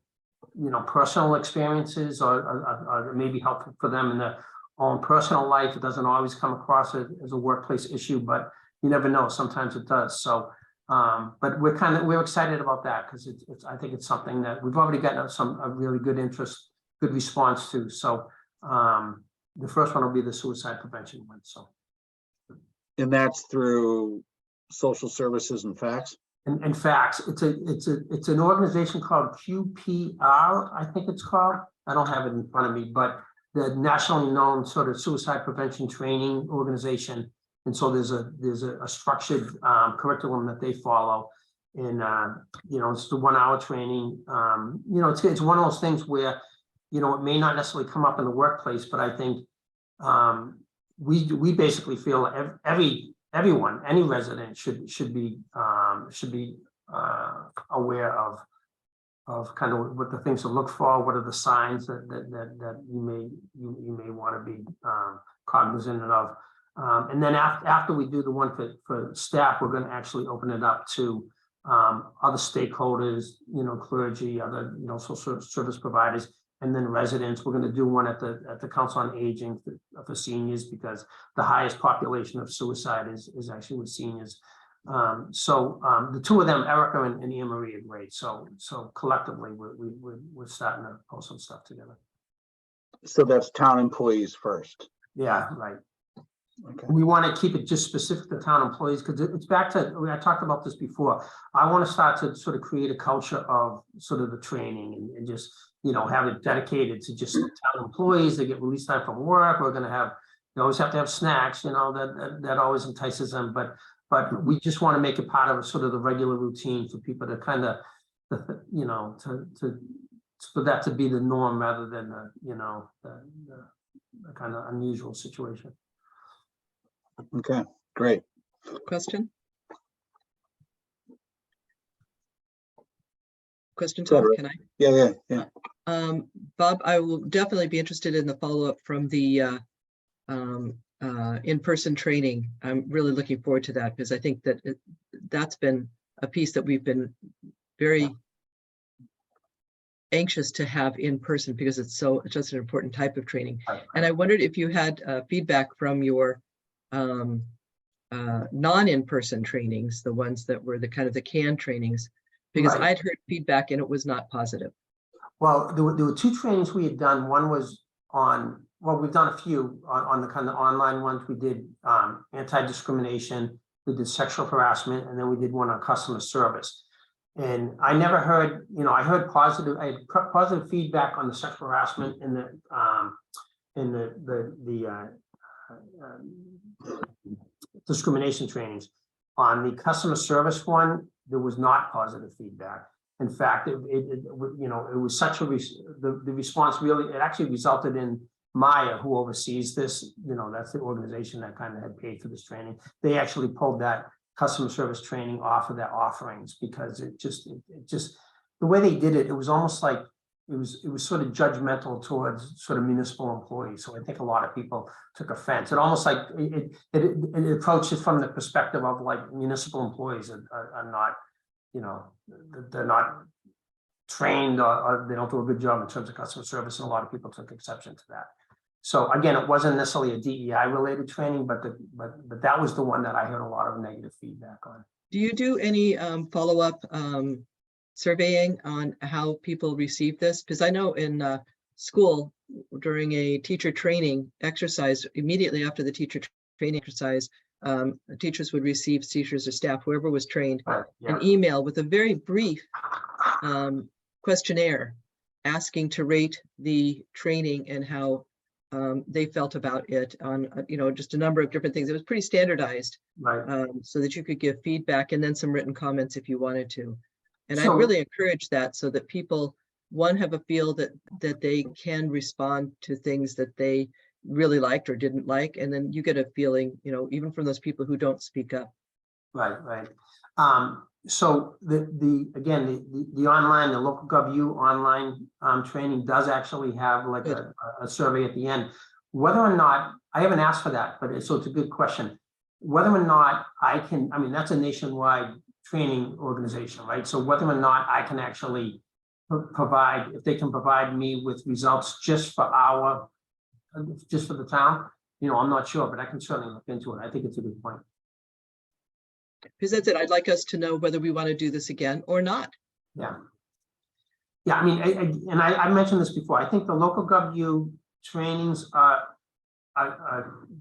you know, personal experiences, or it may be helpful for them in their own personal life. It doesn't always come across as a workplace issue, but you never know, sometimes it does. So, but we're excited about that, because I think it's something that we've already gotten a really good interest, good response to. So, the first one will be the suicide prevention one, so. And that's through social services and facts? In fact, it's an organization called QPR, I think it's called. I don't have it in front of me, but the nationally known sort of suicide prevention training organization. And so there's a structured curriculum that they follow. And you know, it's the 1 hour training. You know, it's one of those things where, you know, it may not necessarily come up in the workplace, but I think we basically feel everyone, any resident should be aware of kind of what the things to look for, what are the signs that you may want to be cognizant of. And then after we do the one for staff, we're going to actually open it up to other stakeholders, you know, clergy, other, you know, social service providers, and then residents. We're going to do one at the Council on Aging for seniors, because the highest population of suicide is actually with seniors. So the two of them, Erica and Anne Marie, are great. So collectively, we're starting to pull some stuff together. So that's town employees first. Yeah, right. Okay. We want to keep it just specific to town employees, because it's back to, I talked about this before. I want to start to sort of create a culture of sort of the training and just, you know, have it dedicated to just town employees. They get release time from work. We're going to have, you always have to have snacks, you know, that always entices them. But we just want to make it part of sort of the regular routine for people to kind of, you know, for that to be the norm rather than the, you know, the kind of unusual situation. Okay, great. Question? Question, Go ahead, Tom, Rick. can I? Yeah. Bob, I will definitely be interested in the follow-up from the in-person training. I'm really looking forward to that, because I think that that's been a piece that we've been very anxious to have in person, because it's just an important type of training. And I wondered if you had feedback from your non-in-person trainings, the ones that were the kind of the canned trainings, because Right. I'd heard feedback and it was not positive. Well, there were two trainings we had done. One was on, well, we've done a few on the kind of online ones. We did anti-discrimination, we did sexual harassment, and then we did one on customer service. And I never heard, you know, I had positive feedback on the sexual harassment and the discrimination trainings. On the customer service one, there was not positive feedback. In fact, you know, it was such a the response really, it actually resulted in Maya, who oversees this, you know, that's the organization that kind of had paid for this training. They actually pulled that customer service training off of their offerings, because it just the way they did it, it was almost like it was sort of judgmental towards sort of municipal employees. So I think a lot of people took offense. It almost like it approached it from the perspective of like municipal employees are not, you know, they're not trained or they don't do a good job in terms of customer service, and a lot of people took exception to that. So again, it wasn't necessarily a DEI related training, but that was the one that I heard a lot of negative feedback on. Do you do any follow-up surveying on how people receive this? Because I know in school, during a teacher training exercise, immediately after the teacher training exercise, teachers would receive, teachers or staff, whoever was trained, an email with a very brief questionnaire asking to rate the training and how they felt about it on, you know, just a number of different things. It was pretty standardized, Right. so that you could give feedback and then some written comments if you wanted to. And I So- really encourage that, so that people, one, have a feel that they can respond to things that they really liked or didn't like, and then you get a feeling, you know, even from those people who don't speak up. Right. So again, the online, the local GovU online training does actually have like Good. a survey at the end. Whether or not, I haven't asked for that, but so it's a good question. Whether or not I can, I mean, that's a nationwide training organization, right? So whether or not I can actually provide, if they can provide me with results just for the town, I'm not sure, but I can certainly look into it. I think it's a good point. Because that's it. I'd like us to know whether we want to do this again or not. Yeah. Yeah, I mean, I mentioned this before. I think the local GovU trainings are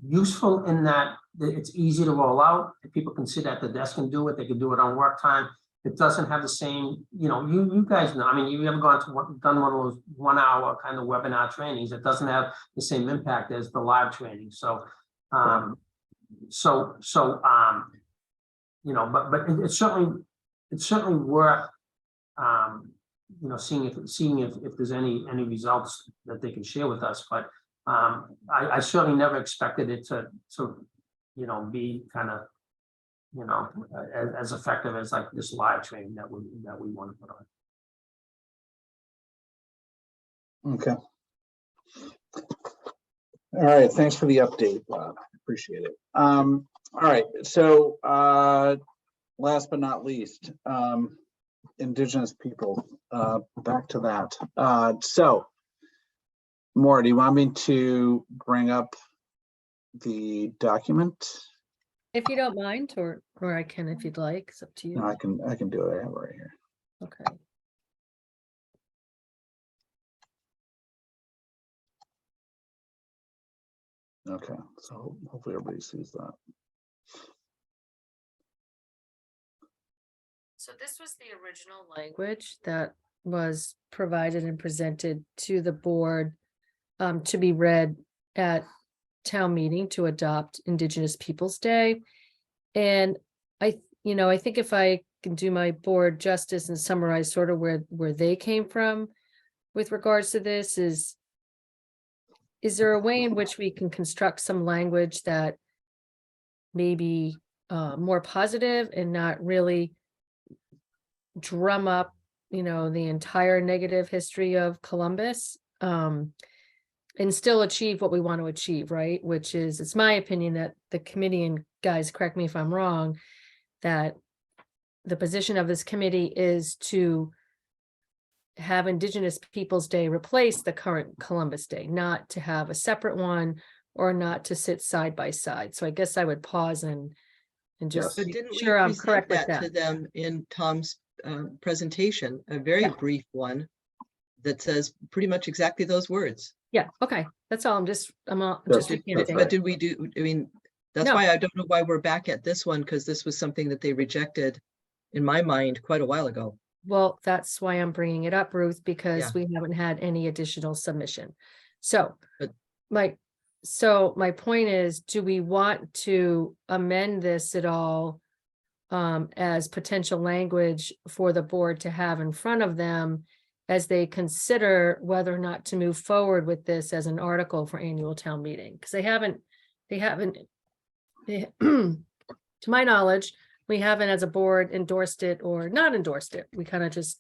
useful in that it's easy to roll out. People can sit at the desk and do it. They can do it on work time. It doesn't have the same, you guys know, I mean, you ever done one of those 1 hour kind of webinar trainings? It doesn't have the same impact as the live training. So, but it's certainly worth, seeing if there's any results that they can share with us. But I certainly never expected it to be kind of, as effective as like this live training that we want to put on. Okay. All right, thanks for the update, Bob. Appreciate it. All right, so last but not least, Indigenous people, back to that. So Maura, do you want me to bring up the document? If you don't mind, or I can if you'd like, it's up to you. No, I can do it. I have it right here. Okay. Okay, so hopefully everybody sees that. So this was the original language that was provided and presented to the board to be read at town meeting to adopt Indigenous Peoples' Day. And I think if I can do my board justice and summarize sort of where they came from with regards to this, is there a way in which we can construct some language that may be more positive and not really drum up, the entire negative history of Columbus, and still achieve what we want to achieve, right? Which is, it's my opinion that the committee, and guys, correct me if I'm wrong, that the position of this committee is to have Indigenous Peoples' Day replace the current Columbus Day, not to have a separate one or not to sit side by side. So I guess I would pause and just But be didn't we sure I'm present correct with that to that. them in Tom's presentation, a very Yeah. brief one that says pretty much exactly those words? Yeah, okay, that's all. I'm just That's looking at right. But did we do, I mean, that's No. why I don't know why we're back at this one, because this was something that they rejected, in my mind, quite a while ago. Well, that's why I'm bringing it up, Ruth, because Yeah. we haven't had any additional submission. So But- my point is, do we want to amend this at all as potential language for the board to have in front of them as they consider whether or not to move forward with this as an article for annual town meeting? Because they haven't, to my knowledge, we haven't as a board endorsed it or not endorsed it. We kind of just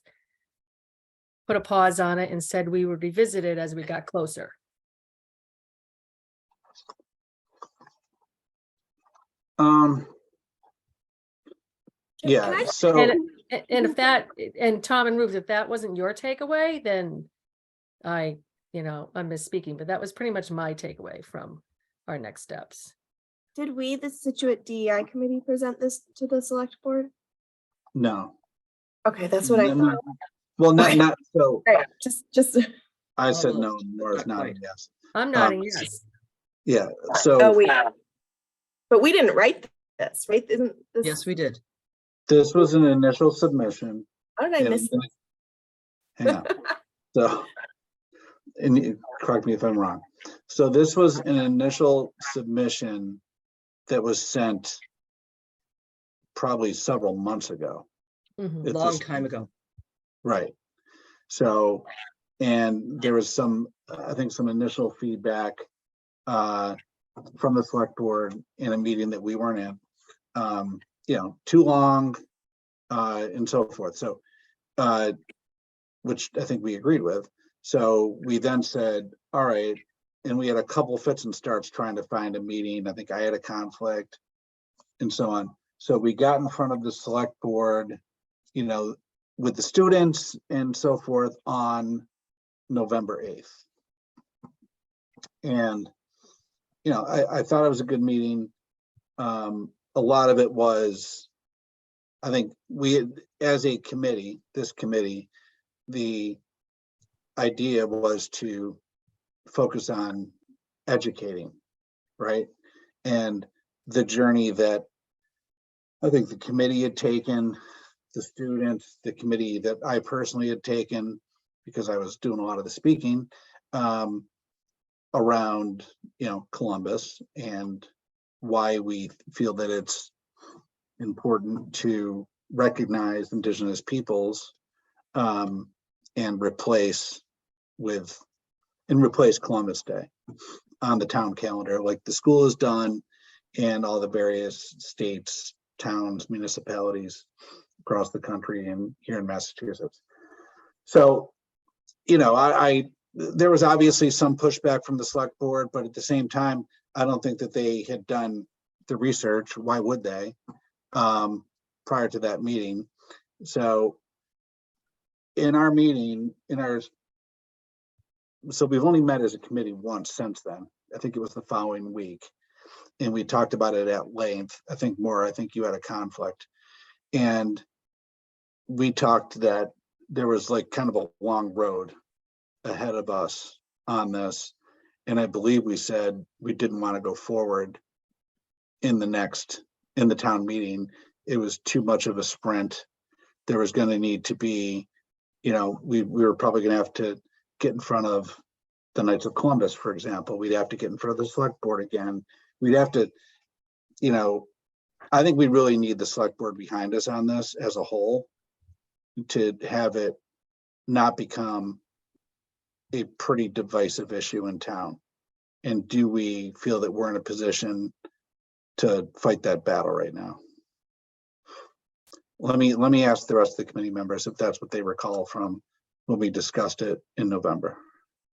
put a pause on it and said we would revisit it as we got closer. Yeah, Can I- so And if that, and Tom and Ruth, if that wasn't your takeaway, then I'm misspeaking, but that was pretty much my takeaway from our next steps. Did we, the Scituate DEI committee, present this to the select board? no. Okay, that's what I No, no. thought. Well, not so. Right, just. I said no, Almost, Maura's not nodding quite. yes. I'm nodding yes. Yeah, Oh, so wait. But we didn't write this, right? Isn't this? Yes, we did. this was an initial submission. How did I and- miss this? Hang on. So, and correct me if I'm wrong. So this was an initial submission that was sent probably several months ago. Mhm. At Long this time point. ago. Right. So, and there was I think some initial feedback from the select board in a meeting that we weren't in. too long, and so forth. So, which I think we agreed with. So we then said, all right, and we had a couple fits and starts trying to find a meeting. I think I had a conflict and so on. So we got in front of the select board, with the students and so forth on November 8th. And, I thought it was a good meeting. A lot of it was, I think as a committee, this committee, the idea was to focus on educating, right? And the journey that I think the committee had taken, the students, the committee that I personally had taken, because I was doing a lot of the speaking, around, Columbus, and why we feel that it's important to recognize Indigenous peoples, and replace Columbus Day on the town calendar, like the school has done, and all the various states, towns, municipalities across the country and here in Massachusetts. So, there was obviously some pushback from the select board, but at the same time, I don't think that they had done the research. Why would they? Prior to that meeting. So in our meeting, so we've only met as a committee once since then. I think it was the following week. And we talked about it at length. I think you had a conflict. And we talked that there was like kind of a long road ahead of us on this. And I believe we said we didn't want to go forward in the town meeting. It was too much of a sprint. There was going to need to be, we were probably going to have to get in front of the Knights of Columbus, for example. We'd have to get in front of the select board again. We'd have to, I think we really need the select board behind us on this as a whole to have it not become a pretty divisive issue in town. And do we feel that we're in a position to fight that battle right now? Let me ask the rest of the committee members if that's what they recall from when we discussed it in November.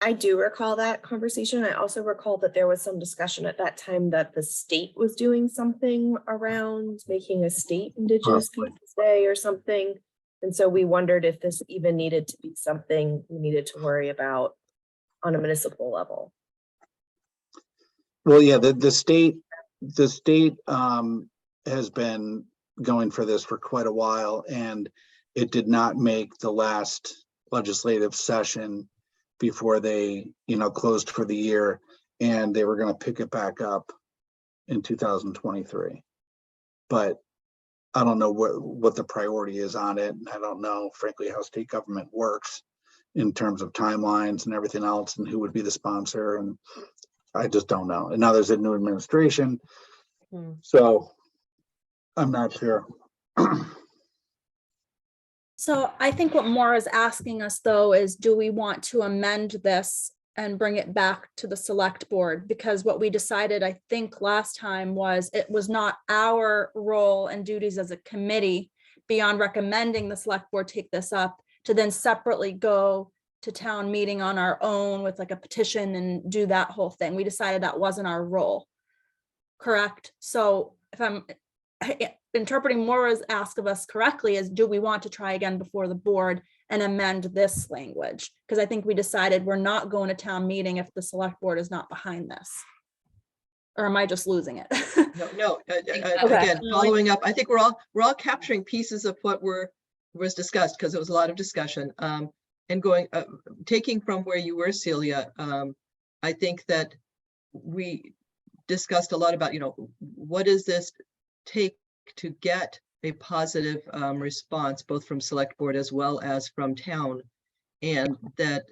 I do recall that conversation. I also recall that there was some discussion at that time that the state was doing something around making a state Indigenous Peoples Day or something. And so we wondered if this even needed to be something we needed to worry about on a municipal level. Well, yeah, the state has been going for this for quite a while, and it did not make the last legislative session before they, closed for the year, and they were going to pick it back up in 2023. But I don't know what the priority is on it. I don't know, frankly, how state government works in terms of timelines and everything else, and who would be the sponsor. And I just don't know. And now there's a new administration. So I'm not sure. So I think what Maura is asking us though is, do we want to amend this and bring it back to the select board? Because what we decided, I think last time, was it was not our role and duties as a committee, beyond recommending the select board take this up, to then separately go to town meeting on our own with like a petition and do that whole thing. We decided that wasn't our role. Correct? So if I'm interpreting Maura's ask of us correctly, is do we want to try again before the board and amend this language? Because I think we decided we're not going to town meeting if the select board is not behind this. Or am I just losing it? No. Again, following up, I think we're all capturing pieces of what was discussed, because it was a lot of discussion. And taking from where you were, Celia, I think that we discussed a lot about, what does this take to get a positive response, both from select board as well as from town, and that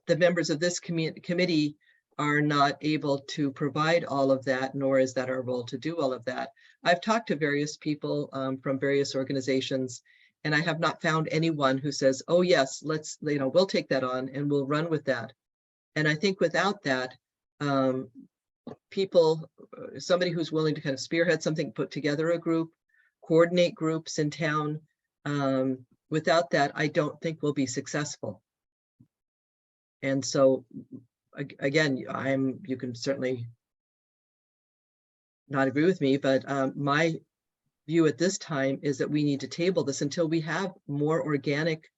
the members of this committee are not able to provide all of that, nor is that our role to do all of that. I've talked to various people from various organizations, and I have not found anyone who says, oh yes, we'll take that on and we'll run with that. And I think without that, people, somebody who's willing to kind of spearhead something, put together a group, coordinate groups in town. Without that, I don't think we'll be successful. And so, again, you can certainly not agree with me, but my view at this time is that we need to table this until we have more organic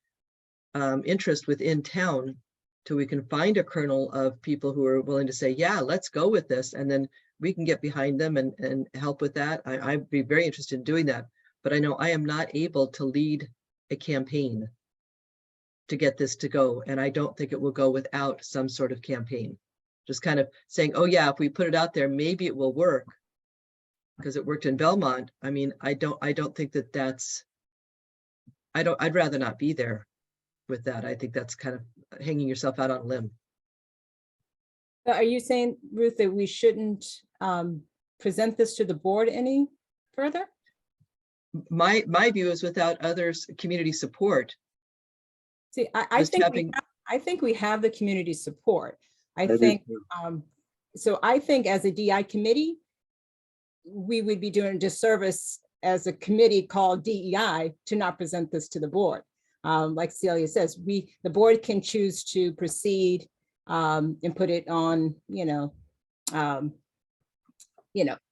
interest within town, till we can find a kernel of people who are willing to say, yeah, let's go with this. And then we can get behind them and help with that. I'd be very interested in doing that. But I know I am not able to lead a campaign to get this to go. And I don't think it will go without some sort of campaign. Just kind of saying, oh yeah, if we put it out there, maybe it will work, because it worked in Belmont. I mean, I don't think that that's, I'd rather not be there with that. I think that's kind of hanging yourself out on a limb. Are you saying, Ruth, that we shouldn't present this to the board any further? My view is without others' community support. See, I Just think having- I think we have the community support. I do think, too. so I think as a DI committee, we would be doing a disservice as a committee called DEI to not present this to the board. Like Celia says, the board can choose to proceed and put it on,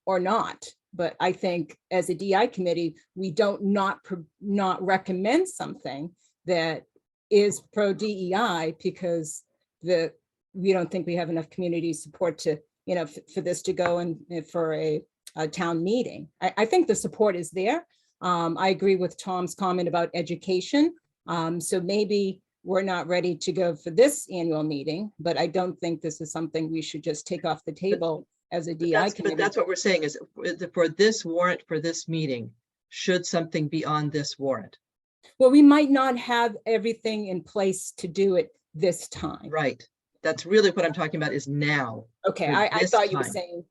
or not. But I think as a DI committee, we don't not recommend something that is pro DEI because we don't think we have enough community support to, for this to go and for a town meeting. I think the support is there. I agree with Tom's comment about education. So maybe we're not ready to go for this annual meeting, but I don't think this is something we should just take off the table as a DI But committee. that's what we're saying is for this warrant, for this meeting, should something be on this warrant? Well, we might not have everything in place to do it this time. Right. That's really what I'm talking about is now. Okay, for I this thought you were time. saying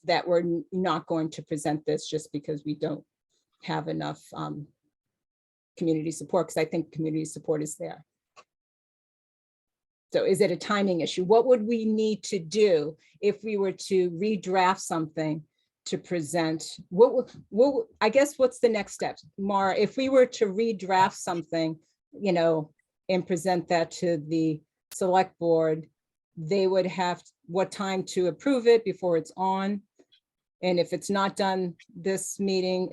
that we're not going to present this just because we don't have enough community support, because I think community support is there. So is it a timing issue? What would we need to do if we were to redraft something to present? I guess what's the next step? Mara, if we were to redraft something, and present that to the select board, they would have what time to approve it before it's on? And if it's not done this meeting,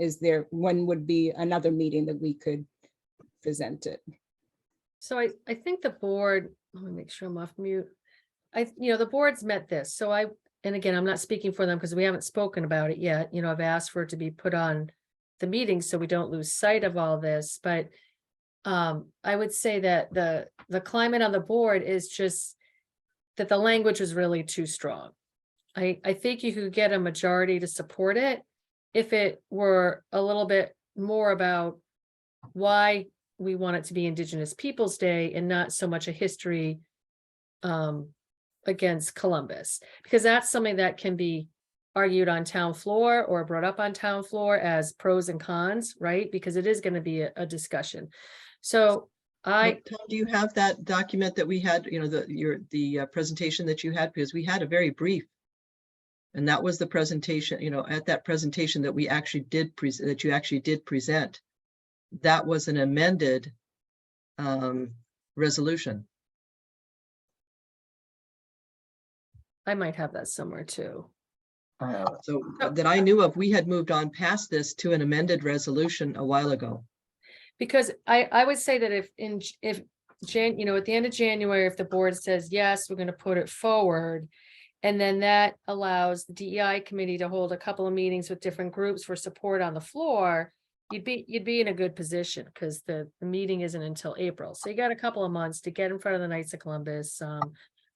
when would be another meeting that we could present it? So I think the board, let me make sure I'm off mute. The board's met this. So and again, I'm not speaking for them because we haven't spoken about it yet. I've asked for it to be put on the meeting so we don't lose sight of all this. But I would say that the climate on the board is just that the language was really too strong. I think you could get a majority to support it if it were a little bit more about why we want it to be Indigenous Peoples' Day and not so much a history against Columbus, because that's something that can be argued on town floor or brought up on town floor as pros and cons, right? Because it is going to be a discussion. So Tom, do you have that document that we had, the presentation that you had? Because we had a very brief. And that was the presentation, at that presentation that we actually did that you actually did present. That was an amended resolution. I might have that somewhere too. So that I knew of, we had moved on past this to an amended resolution a while ago. Because I would say that at the end of January, if the board says, yes, we're going to put it forward, and then that allows the DEI committee to hold a couple of meetings with different groups for support on the floor, you'd be in a good position because the meeting isn't until April. So you got a couple of months to get in front of the Knights of Columbus,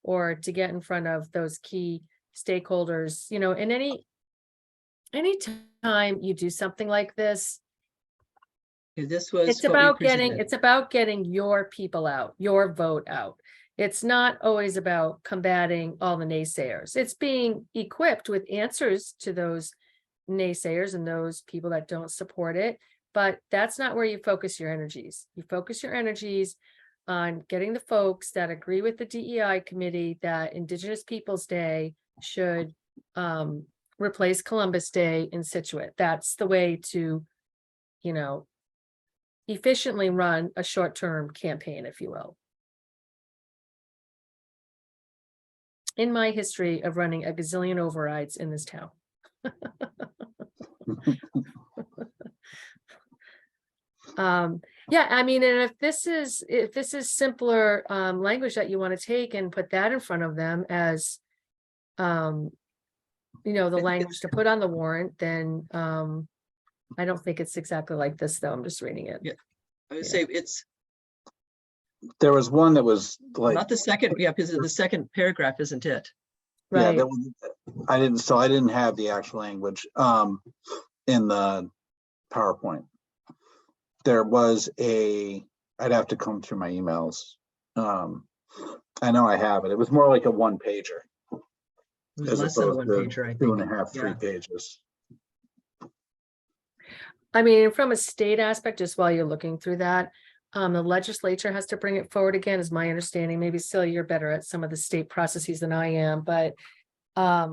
or to get in front of those key stakeholders, and any time you do something like this, This was it's what we about presented. getting your people out, your vote out. It's not always about combating all the naysayers. It's being equipped with answers to those naysayers and those people that don't support it. But that's not where you focus your energies. You focus your energies on getting the folks that agree with the DEI committee that Indigenous Peoples' Day should replace Columbus Day in Scituate. That's the way to, you know, efficiently run a short-term campaign, if you will. In my history of running a gazillion overrides in this town. Yeah, I mean, and if this is simpler language that you want to take and put that in front of them as you know, the language to put on the warrant, then I don't think it's exactly like this, though. I'm just reading it. Yeah. I would say it's There was one that was like, not the second, yeah, because the second paragraph isn't it? yeah, Right. that was, I didn't have the actual language in the PowerPoint. There was I'd have to come through my emails. I know I have it. It was more like a one pager. It was As less than a opposed one to pager, I two think. and a half, 3 Yeah. pages. I mean, from a state aspect, just while you're looking through that, the legislature has to bring it forward again, is my understanding. Maybe Celia, you're better at some of the state processes than I am, but I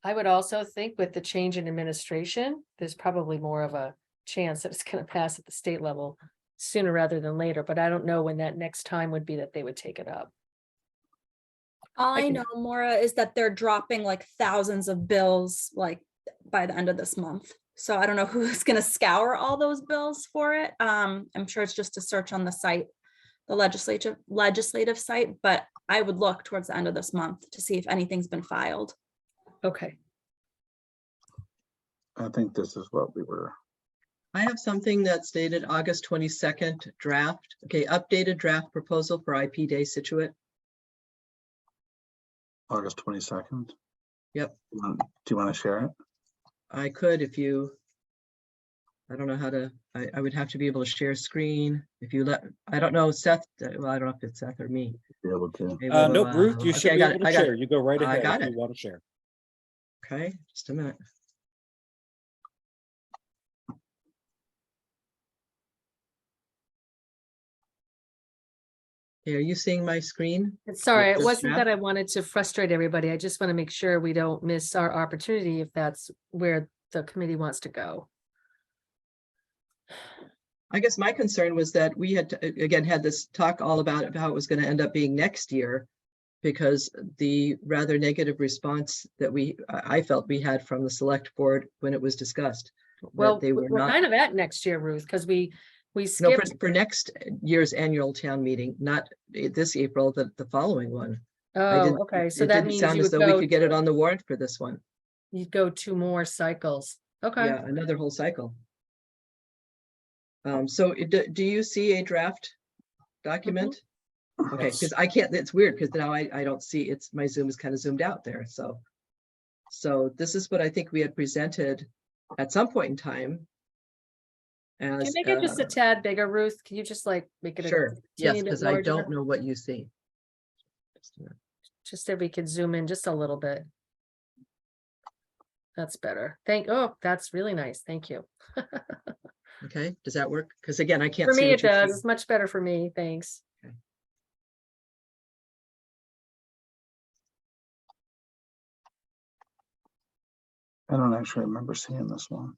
would also think with the change in administration, there's probably more of a chance that it's going to pass at the state level sooner rather than later, but I don't know when that next time would be that they would take it up. All I can- know, Maura, is that they're dropping like thousands of bills like by the end of this month. So I don't know who's gonna scour all those bills for it. I'm sure it's just a search on the site, the legislative site, but I would look towards the end of this month to see if anything's been filed. Okay. I think this is what we were. I have something that's dated August 22nd draft. Okay, updated draft proposal for IP Day Scituate. August 22nd. Yep. Do you want to share it? I could if you, I don't know how to, I would have to be able to share screen if you let, I don't know, Seth, well, I don't know if it's Seth or me. Be able to. Okay, Nope, Ruth, you okay, should I be got able it, to I got share. it. You go right I ahead got if it. you want to share. Okay, just a minute. Okay, are you seeing my screen? Sorry, it this wasn't that draft? I wanted to frustrate everybody. I just want to make sure we don't miss our opportunity if that's where the committee wants to go. I guess my concern was that we had, again, had this talk all about how it was going to end up being next year because the rather negative response that I felt we had from the select board when it was discussed. Well, They were we're not, kind of at next year, Ruth, because we no, skipped. for next year's annual town meeting, not this April, the following one. Oh, okay. So It that didn't means sound you as would though we go, could get it on the warrant for this one. you'd go 2 more cycles. Okay. Yeah, another whole cycle. So do you see a draft document? Okay, Yes. because I can't, it's weird because now I don't see, it's, my Zoom is kind of zoomed out there, so. So this is what I think we had presented at some point in time. Can you As, make it just a tad bigger, Ruth? Can you just like make it a sure, yes, teeny bit because I don't larger? know what you see. Just a minute. Just so we could zoom in just a little bit. That's better. Oh, that's really nice. Thank you. Okay, does that work? Because again, I can't For see me, what it you does. see. It's much better for me. Thanks. I don't actually remember seeing this one.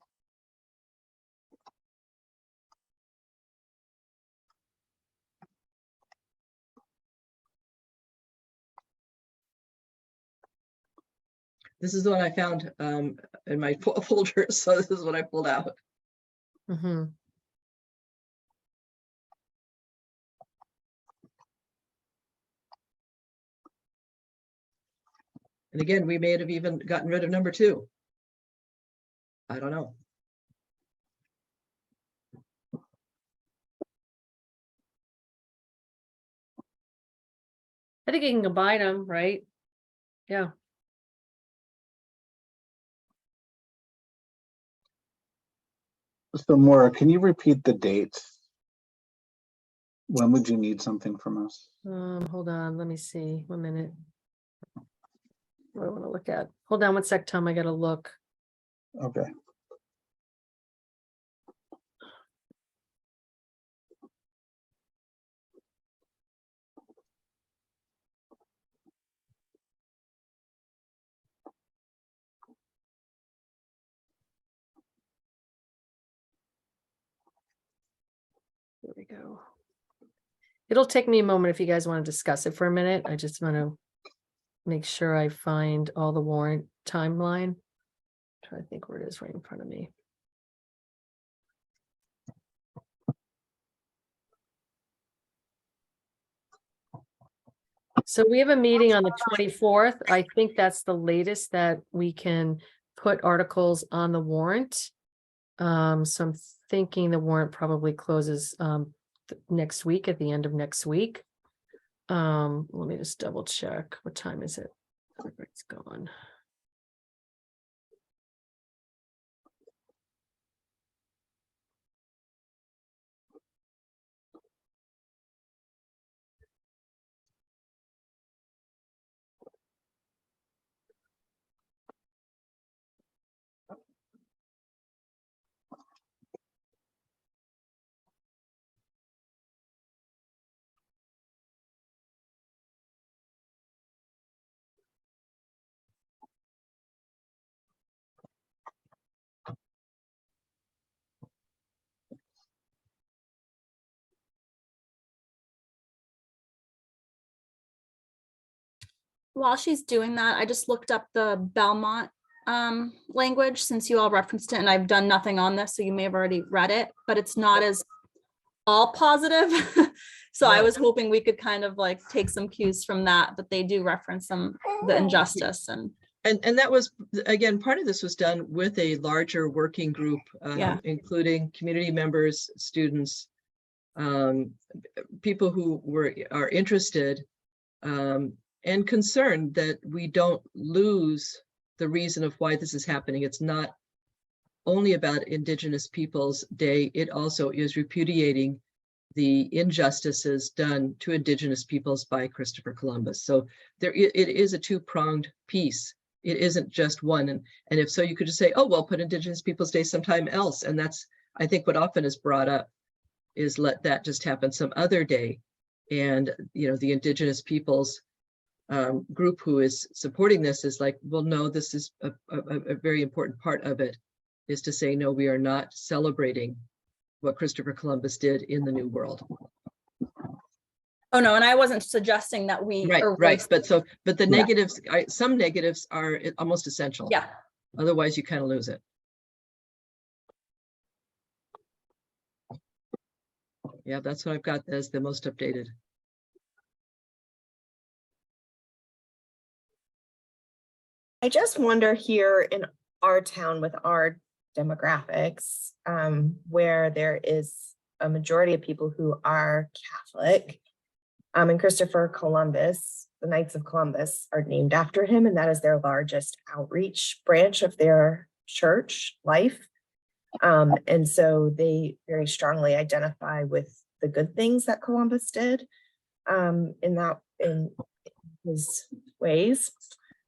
This is the one I found in my folder, so this is what I pulled out. Mm-hmm. And again, we may have even gotten rid of number 2. I don't know. I think you can combine them, right? Yeah. So Maura, can you repeat the dates? When would you need something from us? Hold on. Let me see. 1 minute. What do I want to look at? Hold on 1 sec, Tom. I gotta look. Okay. go. It'll take me a moment if you guys want to discuss it for a minute. I just want to make sure I find all the warrant timeline. Try to think where it is right in front of me. So we have a meeting on the 24th. I think that's the latest that we can put articles on the warrant. So I'm thinking the warrant probably closes next week, at the end of next week. Let me just double check. What time is it? It's gone. While she's doing that, I just looked up the Belmont language, since you all referenced it, and I've done nothing on this, so you may have already read it, but it's not as all positive. So I No. was hoping we could kind of like take some cues from that, but they do reference the injustice and And that was, again, part of this was done with a larger working group, Yeah. including community members, students, people who are interested and concerned that we don't lose the reason of why this is happening. It's not only about Indigenous Peoples Day, it also is repudiating the injustices done to Indigenous peoples by Christopher Columbus. So it is a two-pronged piece. It isn't just one. And if so, you could just say, oh, well, put Indigenous Peoples Day sometime else. And that's, I think, what often is brought up, is let that just happen some other day. And, the Indigenous peoples group who is supporting this is like, well, no, this is a very important part of it, is to say, no, we are not celebrating what Christopher Columbus did in the New World. oh no, and I wasn't suggesting that we Right, erase- but the Yeah. negatives, some negatives are almost essential. Yeah. Otherwise, you kind of lose it. Yeah, that's what I've got as the most updated. I just wonder here in our town with our demographics, where there is a majority of people who are Catholic. And Christopher Columbus, the Knights of Columbus, are named after him, and that is their largest outreach branch of their church life. And so they very strongly identify with the good things that Columbus did in his ways.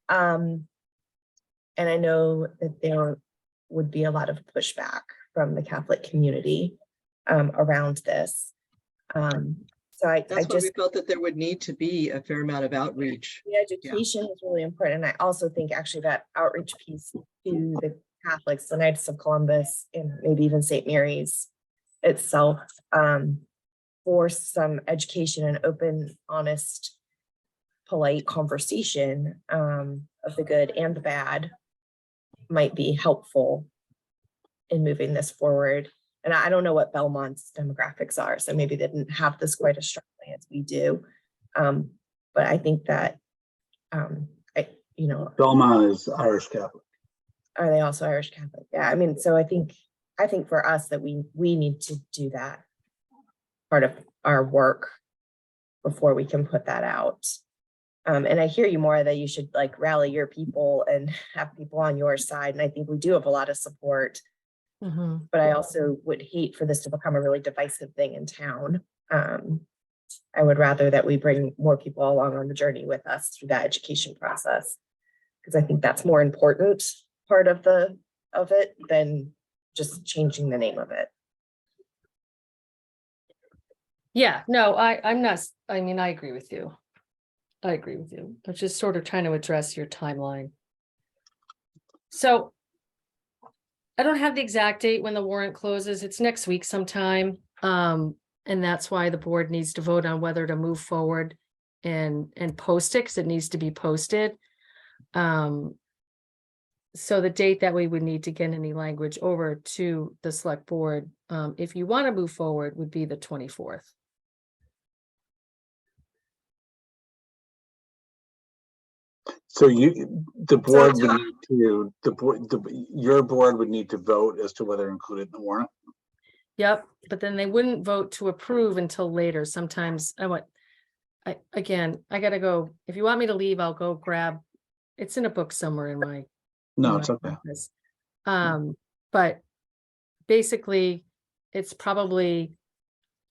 And I know that there would be a lot of pushback from the Catholic community around this. So I That's why just, we felt that there would need to be a fair amount of outreach. the education is really important. And I also think actually that outreach piece to the Catholics, the Knights of Columbus, and maybe even St. Mary's itself, for some education and open, honest, polite conversation of the good and the bad might be helpful in moving this forward. And I don't know what Belmont's demographics are, so maybe they didn't have this quite as strongly as we do. But I think that, Belmont is Irish Catholic. are they also Irish Catholic? Yeah, I mean, so I think for us that we need to do that part of our work before we can put that out. And I hear you more that you should like rally your people and have people on your side. And I think we do have a lot of support. Mhm. But I also would hate for this to become a really divisive thing in town. I would rather that we bring more people along on the journey with us through that education process, because I think that's more important part of it than just changing the name of it. Yeah, no, I'm not, I mean, I agree with you. I agree with you. I'm just sort of trying to address your timeline. So I don't have the exact date when the warrant closes. It's next week sometime. And that's why the board needs to vote on whether to move forward and post it, because it needs to be posted. So the date that we would need to get any language over to the select board, if you want to move forward, would be the 24th. So the board would need to, your board would need to vote as to whether to include it in the warrant? Yep, but then they wouldn't vote to approve until later. Sometimes I gotta go. If you want me to leave, I'll go grab, it's in a book somewhere in my. No, in it's my okay. office. But basically, it's probably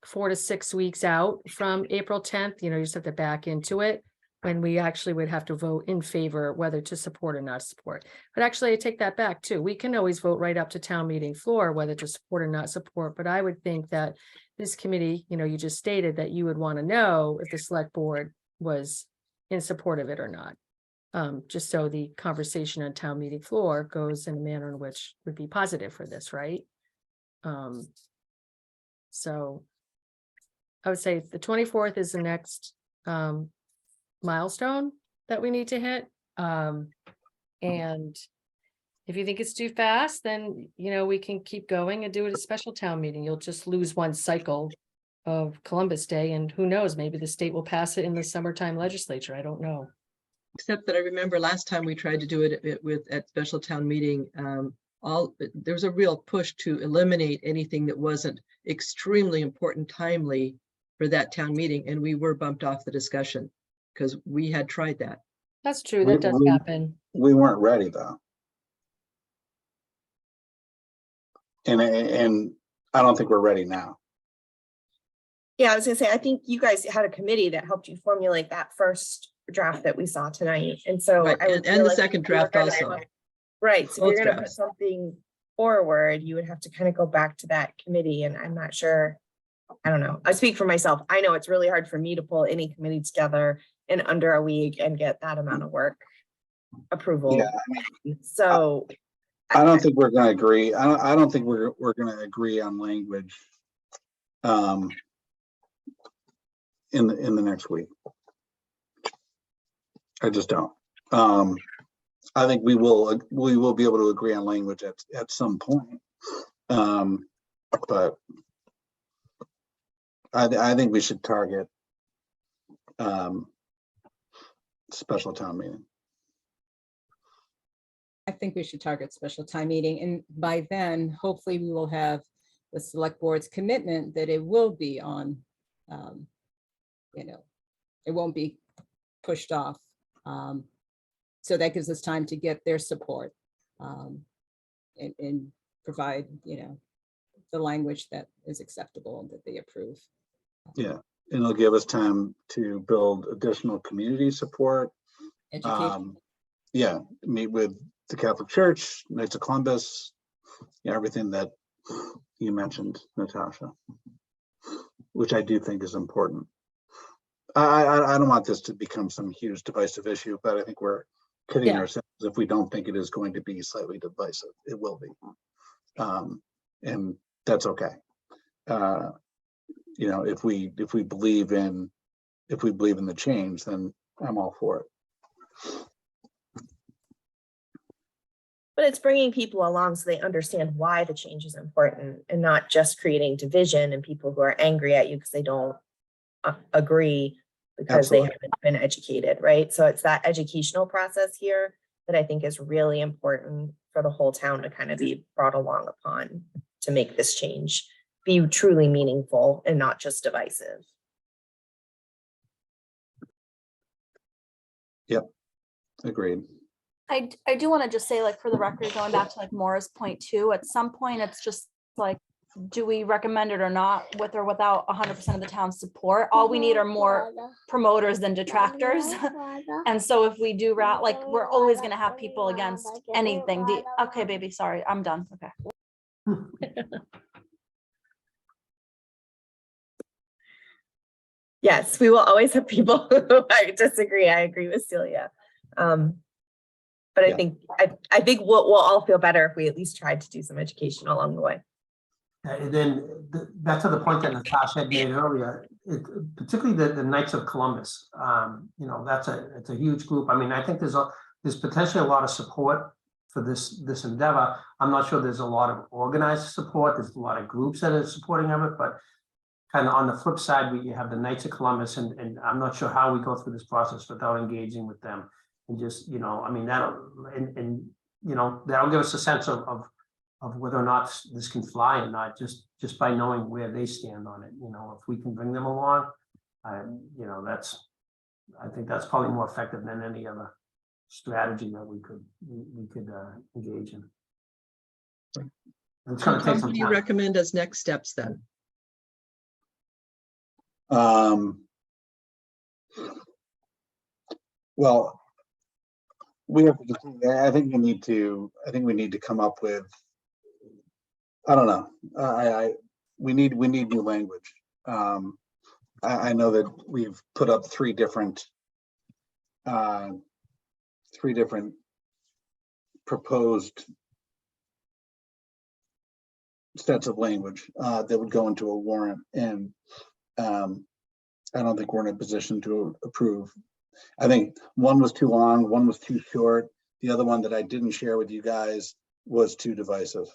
4 to 6 weeks out from April 10th. You just have to back into it, when we actually would have to vote in favor whether to support or not support. But actually, I take that back too. We can always vote right up to town meeting floor whether to support or not support. But I would think that this committee, you just stated that you would want to know if the select board was in support of it or not. Just so the conversation on town meeting floor goes in a manner in which would be positive for this, right? So I would say the 24th is the next milestone that we need to hit. And if you think it's too fast, then, we can keep going and do it a special town meeting. You'll just lose one cycle of Columbus Day, and who knows, maybe the state will pass it in the summertime legislature. I don't know. Except that I remember last time we tried to do it at special town meeting, there was a real push to eliminate anything that wasn't extremely important, timely for that town meeting, and we were bumped off the discussion because we had tried that. That's true. That does happen. We weren't ready though. And I don't think we're ready now. Yeah, I was gonna say, I think you guys had a committee that helped you formulate that first draft that we saw tonight. And so Right, I would and feel the like second if you were draft gonna also. put- Right, so if Both you're gonna put drafts. something forward, you would have to kind of go back to that committee, and I'm not sure. I don't know. I speak for myself. I know it's really hard for me to pull any committee together in under a week and get that amount of work approval. Yeah, So I don't think we're going to agree. I don't think we're going to agree on language in the next week. I just don't. I think we will be able to agree on language at some point. But I think we should target special town meeting. I think we should target special time meeting, and by then, hopefully we will have the select board's commitment that it will be on, it won't be pushed off. So that gives us time to get their support and provide, the language that is acceptable and that they approve. Yeah, and it'll give us time to build additional community support. Education. Yeah, meet with the Catholic Church, Knights of Columbus, everything that you mentioned, Natasha, which I do think is important. I don't want this to become some huge divisive issue, but I think we're kidding ourselves if we don't think it is going to be slightly divisive. It will be, and that's okay. If we believe in the change, then I'm all for it. but it's bringing people along so they understand why the change is important and not just creating division and people who are angry at you because they don't agree because they haven't been educated, right? So it's that educational process here that I think is really important for the whole town to kind of be brought along upon to make this change be truly meaningful and not just divisive. Yep, agreed. I do want to just say, like, for the record, going back to like Maura's point too, at some point, it's just like, do we recommend it or not, with or without 100% of the town's support? All we need are more promoters than detractors. And so if we do like, we're always going to have people against anything. Okay, baby, sorry, I'm done. Okay. Yes, we will always have people who I disagree. I agree with Celia. But I think we'll all feel better if we at least tried to do some education along the way. And then back to the point that Natasha had made earlier, particularly the Knights of Columbus. You know, it's a huge group. I mean, I think there's potentially a lot of support for this endeavor. I'm not sure there's a lot of organized support. There's a lot of groups that are supporting of it, but kind of on the flip side, you have the Knights of Columbus, and I'm not sure how we go through this process without engaging with them. And just, you know, I mean, and you know, that'll give us a sense of whether or not this can fly or not, just by knowing where they stand on it. You know, if we can bring them along, you know, I think that's probably more effective than any other strategy that we could engage in. It's going to take What some do you time. recommend as next steps then? Well, we have to, I think we need to come up with, I don't know. We need new language. I know that we've put up three different proposed sets of language that would go into a warrant, and I don't think we're in a position to approve. I think one was too long, one was too short. The other one that I didn't share with you guys was too divisive.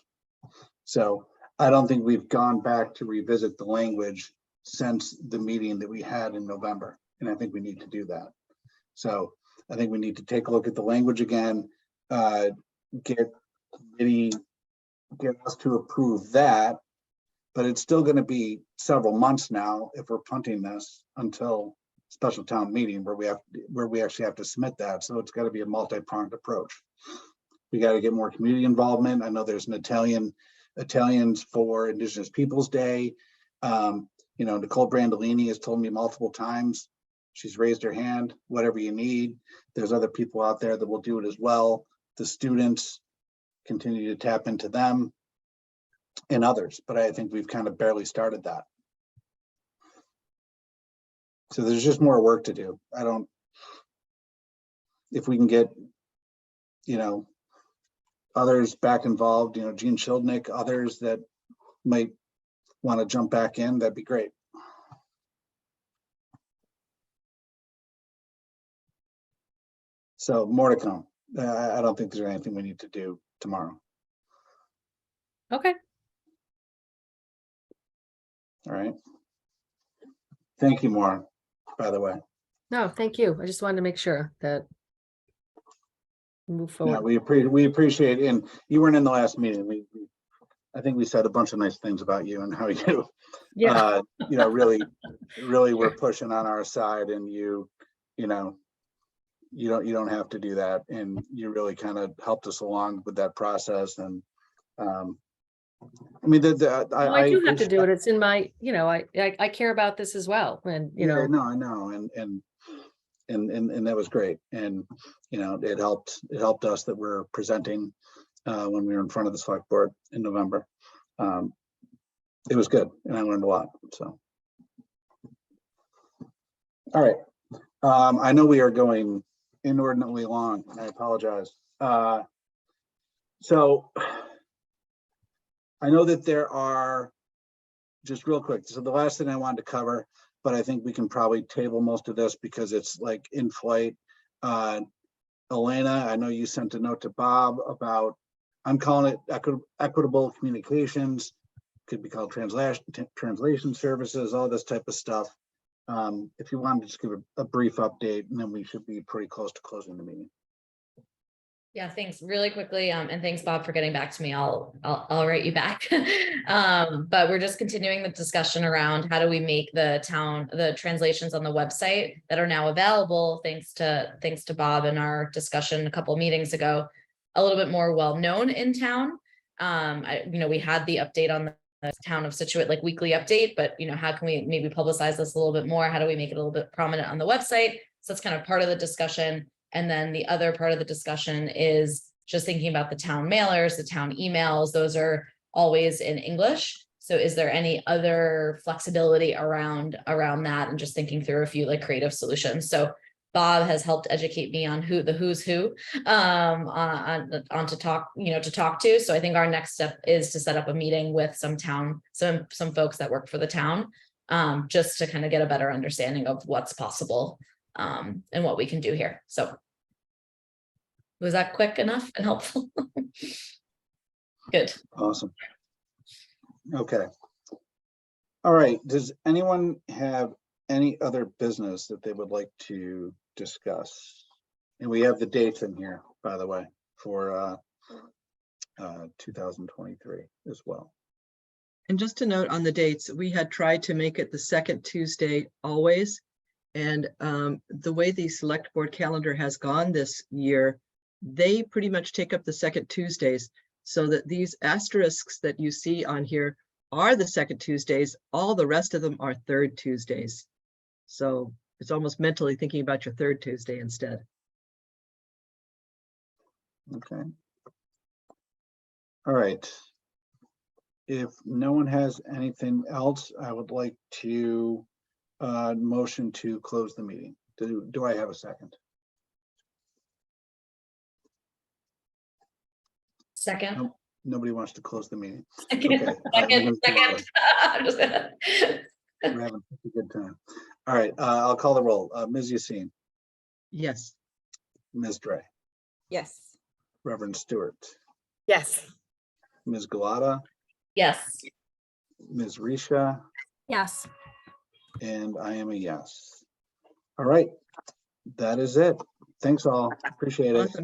So I don't think we've gone back to revisit the language since the meeting that we had in November. And I think we need to do that. So I think we need to take a look at the language again, get us to approve that, but it's still going to be several months now if we're punting this until special town meeting where we actually have to submit that. So it's got to be a multi-pronged approach. We got to get more community involvement. I know there's an Italians for Indigenous Peoples Day. You know, Nicole Brandolini has told me multiple times, she's raised her hand, whatever you need. There's other people out there that will do it as well. The students, continue to tap into them and others, but I think we've kind of barely started that. So there's just more work to do. If we can get, you know, others back involved, you know, Gene Schildnick, others that might want to jump back in, that'd be great. So more to come. I don't think there's anything we need to do tomorrow. Okay. All right. Thank you, Maura, by the way. No, thank you. I just wanted to make sure that we move Yeah, forward. we appreciate it. And you weren't in the last meeting. I think we said a bunch of nice things about you and how you, Yeah. you know, really were pushing on our side, and you know, you don't have to do that. And you really kind of helped us along with that process. And I mean, Well, I do have to do it. It's in my, you know, I care about this as well. And, you know. No, I know. And that was great. And, you know, it helped us that we're presenting when we were in front of the select board in November. It was good. And I learned a lot. So. All right. I know we are going inordinately long. I apologize. So I know that there are, just real quick, so the last thing I wanted to cover, but I think we can probably table most of this because it's like in flight. Elena, I know you sent a note to Bob about, I'm calling it equitable communications, could be called translation services, all this type of stuff. If you want to just give a brief update, and then we should be pretty close to closing the meeting. Yeah, thanks really quickly. And thanks, Bob, for getting back to me. I'll write you back. But we're just continuing the discussion around how do we make the translations on the website that are now available, thanks to Bob and our discussion a couple of meetings ago, a little bit more well-known in town. You know, we had the update on the town of Scituate, like weekly update, but you know, how can we maybe publicize this a little bit more? How do we make it a little bit prominent on the website? So that's kind of part of the discussion. And then the other part of the discussion is just thinking about the town mailers, the town emails, those are always in English. So is there any other flexibility around that, and just thinking through a few like creative solutions? So Bob has helped educate me on who the who's who on to talk, to talk to. So I think our next step is to set up a meeting with some folks that work for the town, just to kind of get a better understanding of what's possible and what we can do here. So was that quick enough and helpful? Good. Awesome. Okay. All right, does anyone have any other business that they would like to discuss? And we have the dates in here, by the way, for 2023 as well. And just to note on the dates, we had tried to make it the second Tuesday always. And the way the select board calendar has gone this year, they pretty much take up the second Tuesdays, so that these asterisks that you see on here are the second Tuesdays. All the rest of them are third Tuesdays. So it's almost mentally thinking about your third Tuesday instead. Okay. All right. If no one has anything else, I would like to motion to close the meeting. Do I have a second? Second. Nope. Nobody wants to close the meeting. Second. Okay, Second. I'm just gonna. We're having such a good time. All right, I'll call the roll. Ms. Yassine, Yes. Ms. Dre, Yes. Reverend Stewart, Yes. Ms. Galata, Yes. Ms. Risha, Yes. and I am a yes. All right, that is it. Thanks all. Appreciate it. Awesome.